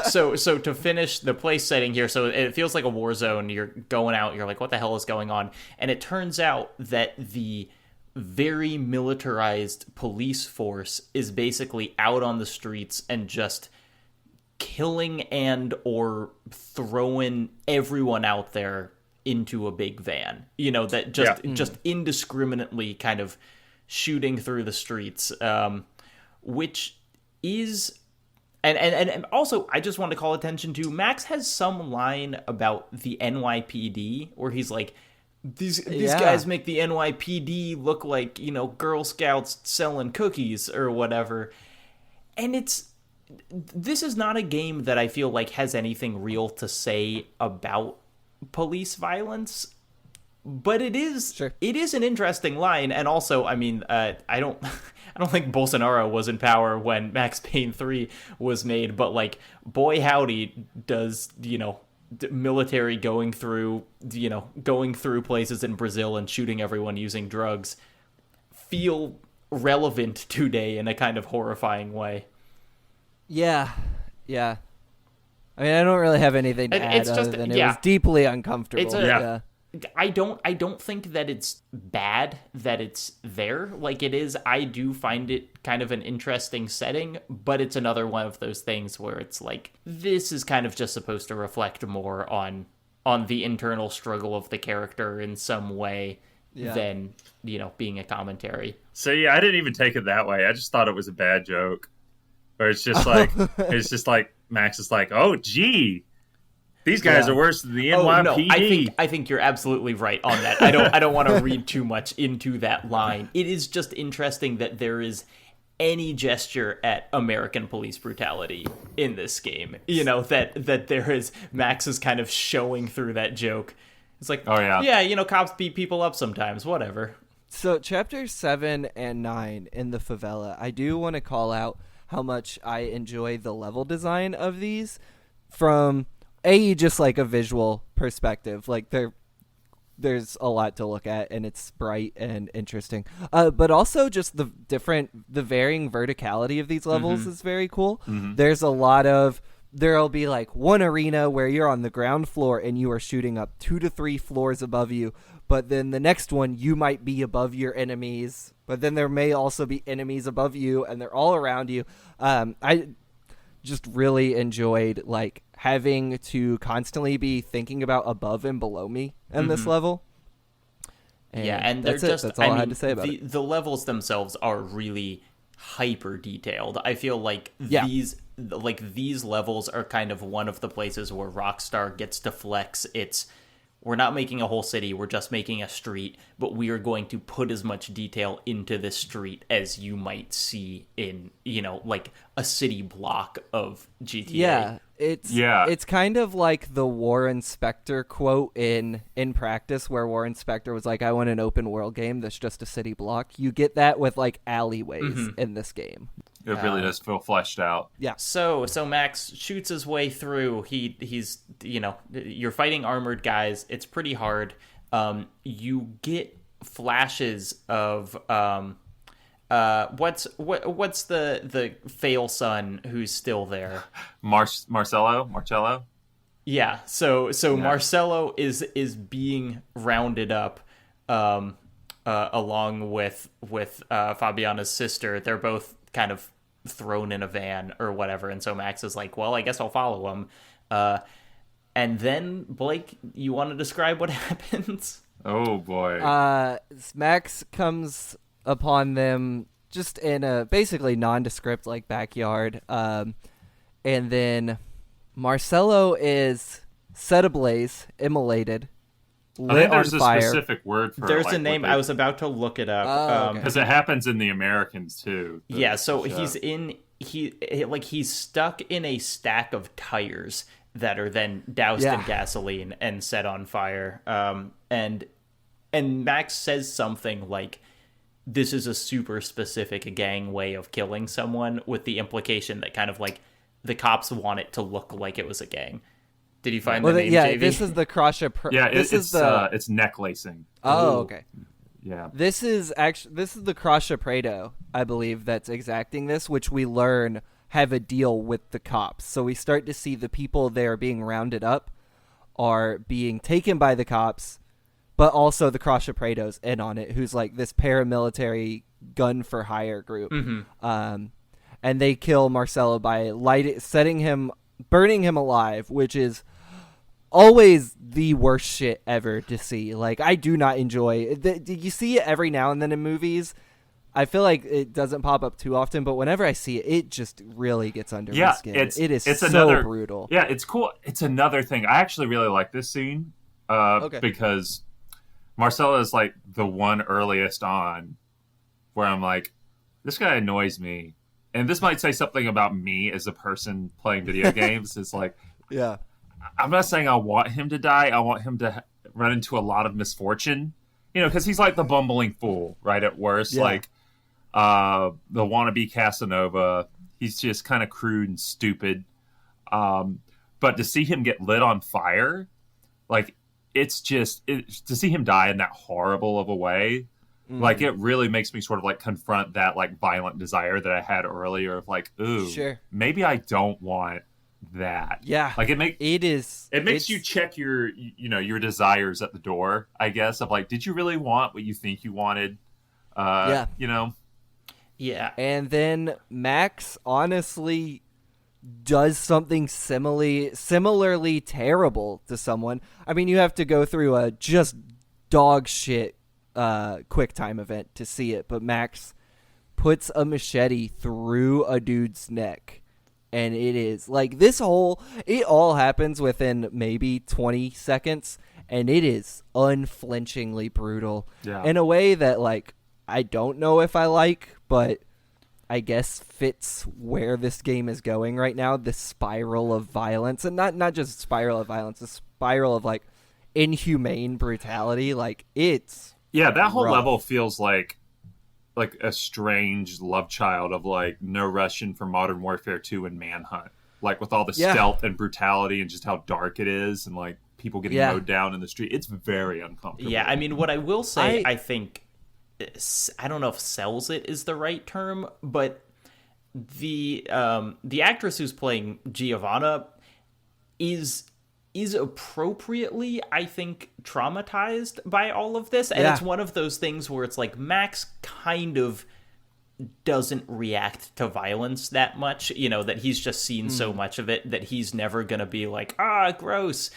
So to finish the place setting here, so it feels like a war zone. You're going out, you're like, what the hell is going on? And it turns out that the very militarized police force is basically out on the streets and just killing and or throwing everyone out there into a big van. That just indiscriminately kind of shooting through the streets, which is... And also, I just want to call attention to, Max has some line about the NYPD where he's like, these guys make the NYPD look like, Girl Scouts selling cookies or whatever. And this is not a game that I feel like has anything real to say about police violence, but it is an interesting line. And also, I mean, I don't think Bolsonaro was in power when Max Payne 3 was made, but like, boy howdy does, military going through places in Brazil and shooting everyone using drugs feel relevant today in a kind of horrifying way. Yeah. I mean, I don't really have anything to add other than it was deeply uncomfortable. I don't think that it's bad that it's there like it is. I do find it kind of an interesting setting, but it's another one of those things where it's like, this is kind of just supposed to reflect more on the internal struggle of the character in some way than, being a commentary. So I didn't even take it that way. I just thought it was a bad joke. Where it's just like, Max is like, oh, gee, these guys are worse than the NYPD. No, I think you're absolutely right on that. I don't want to read too much into that line. It is just interesting that there is any gesture at American police brutality in this game. That there is, Max is kind of showing through that joke. It's like, cops beat people up sometimes, whatever. So chapters 7 and 9 in the favela, I do want to call out how much I enjoy the level design of these from just like a visual perspective. Like there's a lot to look at and it's bright and interesting. But also just the varying verticality of these levels is very cool. There's a lot of, there'll be like one arena where you're on the ground floor and you are shooting up 2 to 3 floors above you. But then the next one, you might be above your enemies. But then there may also be enemies above you, and they're all around you. I just really enjoyed like having to constantly be thinking about above and below me in this level. And that's all I had to say about it. The levels themselves are really hyper detailed. I feel like these levels are kind of one of the places where Rockstar gets to flex its, we're not making a whole city, we're just making a street, but we are going to put as much detail into this street as you might see in, like a city block of GTA. It's kind of like the Warren Spector quote in Practice, where Warren Spector was like, I want an open world game that's just a city block. You get that with like alleyways in this game. It really does feel fleshed out. Yeah. So Max shoots his way through. He's you're fighting armored guys. It's pretty hard. You get flashes of what's the fail son who's still there? Marcello. Yeah. So Marcello is being rounded up along with Fabiana's sister. They're both kind of thrown in a van or whatever, and so Max is like, well, I guess I'll follow him. And then, Blake, you want to describe what happens? Oh boy. Max comes upon them just in a basically nondescript like backyard, and then Marcello is set ablaze, immolated, lit on fire. There's a specific word for There's a name. I was about to look it up. Because it happens in the Americans too. So he's stuck in a stack of tires that are then doused in gasoline and set on fire. And and Max says something like, this is a super specific gang way of killing someone, with the implication that kind of like the cops want it to look like it was a gang. Did you find the name, JV? This is the Crusher. It's neck lacing. Oh, okay. Yeah. This is the Crusher Prado, I believe, that's exacting this, which we learn have a deal with the cops. So we start to see the people there being rounded up are being taken by the cops, but also the Crusher Prado's in on it, who's like this paramilitary gun for hire group. And they kill Marcelo by burning him alive, which is always the worst shit ever to see. Like, I do not enjoy it. You see it every now and then in movies. I feel like it doesn't pop up too often, but whenever I see it, it just really gets under my skin. It's so brutal. Yeah, it's cool. It's another thing. I actually really like this scene because Marcelo is like the one earliest on where I'm like, this guy annoys me. And this might say something about me as a person playing video games. It's like, yeah, I'm not saying I want him to die. I want him to run into a lot of misfortune, because he's like the bumbling fool, right? At worst, like the wannabe Casanova. He's just kind of crude and stupid. But to see him get lit on fire, like to see him die in that horrible of a way. Like, it really makes me sort of like confront that like violent desire that I had earlier of like, ooh, maybe I don't want that. Yeah. Like it makes you check your desires at the door, I guess, of like, did you really want what you think you wanted? Yeah. And then Max honestly does something similarly terrible to someone. I mean, you have to go through a just dog shit quick time event to see it, but Max puts a machete through a dude's neck, and it is like it all happens within maybe 20 seconds, and it is unflinchingly brutal in a way that like I don't know if I like, but I guess fits where this game is going right now, the spiral of violence, and not just spiral of violence, a spiral of like inhumane brutality. Like, it's that whole rough. level feels like a strange love child of like No Russian for Modern Warfare 2 and Manhunt, like with all the stealth and brutality and just how dark it is, and like people getting mowed down in the street. It's very uncomfortable. Yeah, I mean, what I will say, I think, I don't know if sells it is the right term, but the actress who's playing Giovanna is appropriately, I think, traumatized by all of this. And it's one of those things where it's like Max kind of doesn't react to violence that much, that he's just seen so much of it that he's never going to be like, gross.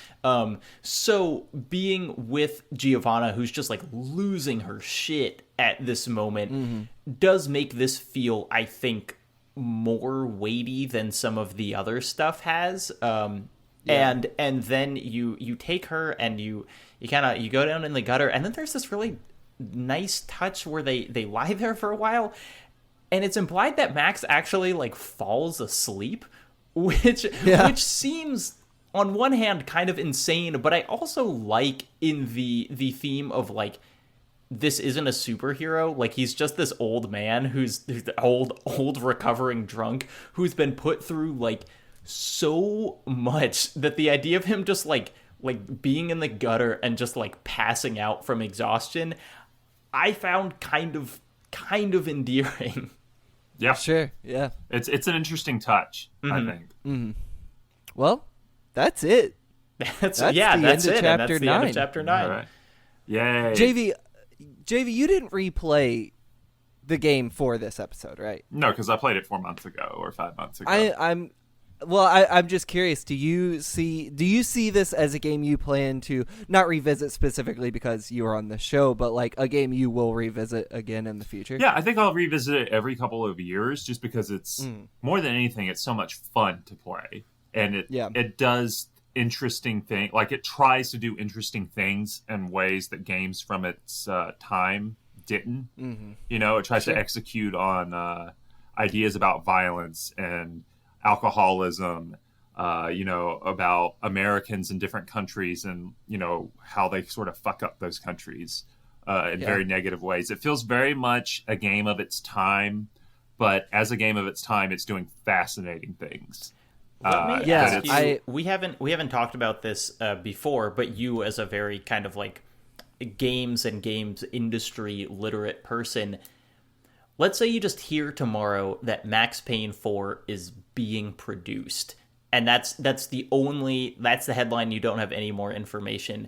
So being with Giovanna, who's just like losing her shit at this moment, does make this feel, I think, more weighty than some of the other stuff has. And then you take her and you go down in the gutter, and then there's this really nice touch where they lie there for a while, and it's implied that Max actually like falls asleep, which seems on one hand kind of insane, but I also like in the theme of like, this isn't a superhero. Like, he's just this old man who's old recovering drunk who's been put through like so much that the idea of him just like being in the gutter and just like passing out from exhaustion, I found kind of endearing. Yeah, sure. Yeah, it's an interesting touch. I think. Well, that's it. That's it. And that's the end of chapter 9. All right. Yay. JV, you didn't replay the game for this episode, right? No, because I played it 4 months ago or 5 months ago. I'm just curious. Do you see this as a game you plan to not revisit specifically because you were on the show, but like a game you will revisit again in the future? Yeah, I think I'll revisit it every couple of years, just because it's more than anything, it's so much fun to play, and it does interesting thing. Like, it tries to do interesting things in ways that games from its time didn't. It tries to execute on ideas about violence and alcoholism, about Americans in different countries and, how they sort of fuck up those countries. in very negative ways. It feels very much a game of its time, but as a game of its time, it's doing fascinating things. Let me ask you, we haven't talked about this before, but you as a very kind of like games and games industry literate person, let's say you just hear tomorrow that Max Payne 4 is being produced, and that's the headline. You don't have any more information.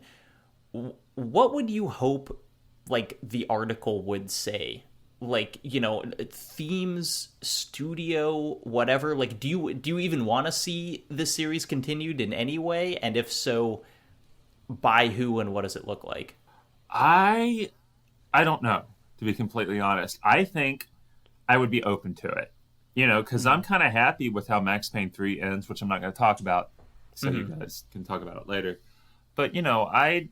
What would you hope, like, the article would say? Like, you know, themes, studio, whatever. Like, do you even want to see this series continued in any way? And if so, by who and what does it look like? I don't know, to be completely honest. I think I would be open to it, you know, because I'm kind of happy with how Max Payne 3 ends, which I'm not going to talk about, so you guys can talk about it later. But, you know, I'd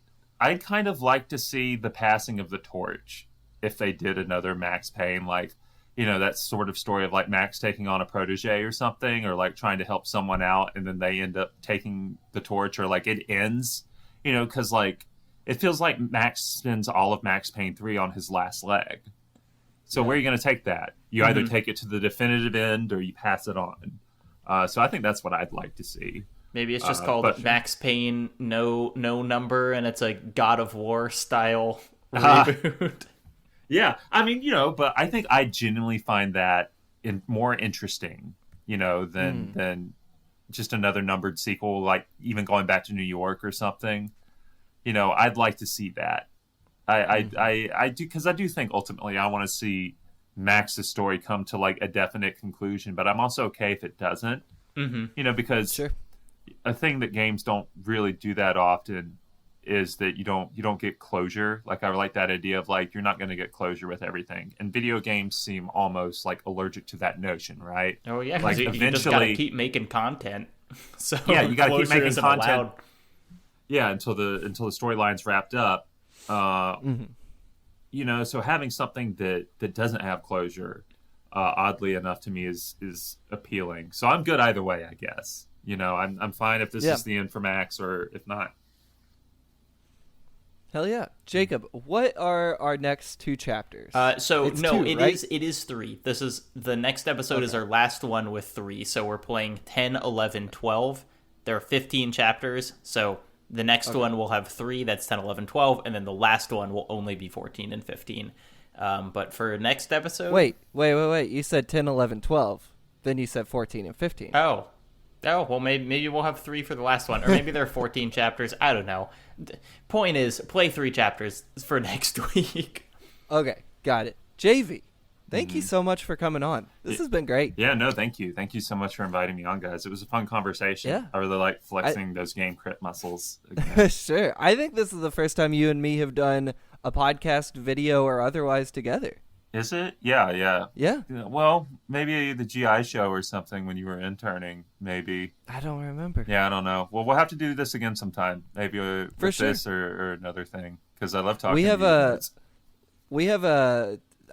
kind of like to see the passing of the torch if they did another Max Payne, like, you know, that sort of story of like Max taking on a protege or something, or like trying to help someone out and then they end up taking the torch, or like it ends, you know, because like it feels like Max spends all of Max Payne 3 on his last leg. So where are you going to take that? You either take it to the definitive end or you pass it on. So I think that's what I'd like to see. Maybe it's just called Max Payne no number, and it's a God of War style reboot. Yeah, I mean, you know, but I think I genuinely find that more interesting, you know, than just another numbered sequel, like even going back to New York or something. You know, I'd like to see that. I do, because I do think ultimately I want to see Max's story come to like a definite conclusion, but I'm also okay if it doesn't. You know, because a thing that games don't really do that often is that you don't get closure. Like, I like that idea of like, you're not going to get closure with everything. And video games seem almost like allergic to that notion, right? Oh yeah, like you just gotta keep making content. So yeah, you gotta keep making content. Allowed. Yeah, until the storyline's wrapped up. You know, so having something that doesn't have closure, oddly enough to me, is appealing. So I'm good either way, I guess. You know, I'm fine if this is the end for Max, or if not. Hell yeah. Jacob, what are our next 2 chapters? It is 3. This is the next episode is our last one with 3. So we're playing 10, 11, 12. There are 15 chapters. So the next one will have 3. That's 10, 11, 12. And then the last one will only be 14 and 15. But for next episode... Wait. You said 10, 11, 12. Then you said 14 and 15. Oh, well, maybe we'll have 3 for the last one. Or maybe there are 14 chapters. I don't know. Point is, play 3 chapters for next week. Okay, got it. JV, thank you so much for coming on. This has been great. Yeah, no, thank you. Thank you so much for inviting me on, guys. It was a fun conversation. Yeah. I really like flexing those game crit muscles again. Sure. I think this is the first time you and me have done a podcast, video, or otherwise together. Is it? Yeah. Well, maybe the GI show or something when you were interning, maybe. I don't remember. Yeah, I don't know. Well, we'll have to do this again sometime. Maybe with this or another thing, because I love talking to you.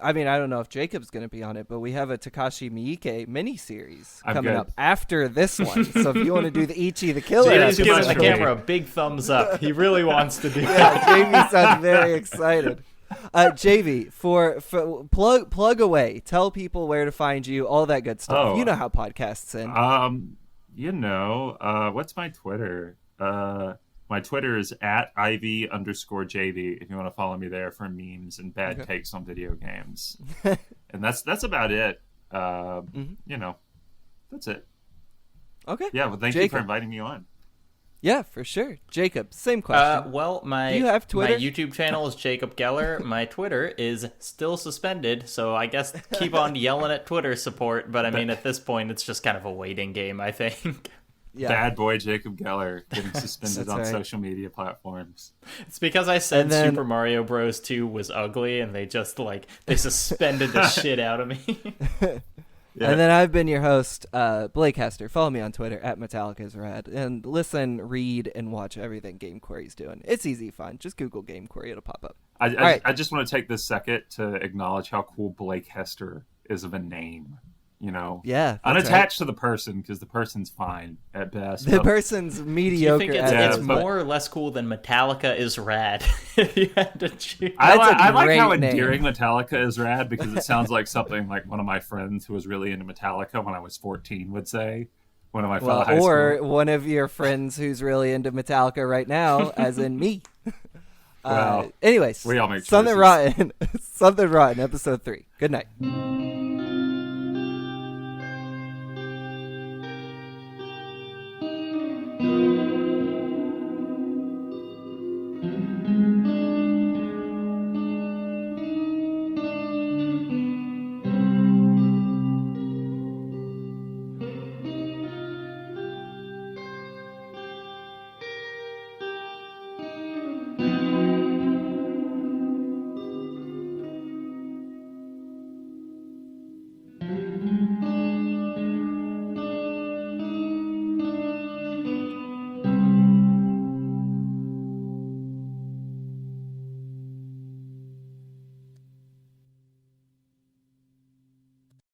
I mean, I don't know if Jacob's going to be on it, but we have a Takashi Miike miniseries coming up after this one. So if you want to do the Ichi the Killer, he's giving the camera a big thumbs up. He really wants to do that. Yeah, JV sounds very excited. JV, for plug away. Tell people where to find you, all that good stuff. You know how podcasts end. You know, what's my Twitter? My Twitter is @IV_JV if you want to follow me there for memes and bad takes on video games. And that's about it. You know, that's it. Okay. Yeah, well, thank you for inviting me on. Yeah, for sure. Jacob, same question. Well, do you have Twitter? My YouTube channel is Jacob Geller. My Twitter is still suspended, so I guess keep on yelling at Twitter support. But I mean, at this point, it's just kind of a waiting game, I think. Yeah. Bad boy Jacob Geller getting suspended on social media platforms. It's because I said Super Mario Bros. 2 was ugly, and they just they suspended the shit out of me. Yeah. And then I've been your host, Blake Hester. Follow me on Twitter @MetallicaIsRad. And listen, read, and watch everything Game Quarry's doing. It's easy fun. Just Google Game Quarry. It'll pop up. I just want to take this second to acknowledge how cool Blake Hester is of a name. Yeah, that's unattached to the person, because the person's fine at best. The person's Do mediocre. you think it's more or less cool than Metallica is Rad? If you had to choose. I like great how name. endearing Metallica is Rad, because it sounds like something like one of my friends who was really into Metallica when I was 14 would say. One of my fellow high or school. one of your friends who's really into Metallica right now, as in me. Well, anyways, we all make Something choices. Rotten, Something Rotten, episode 3. Good night.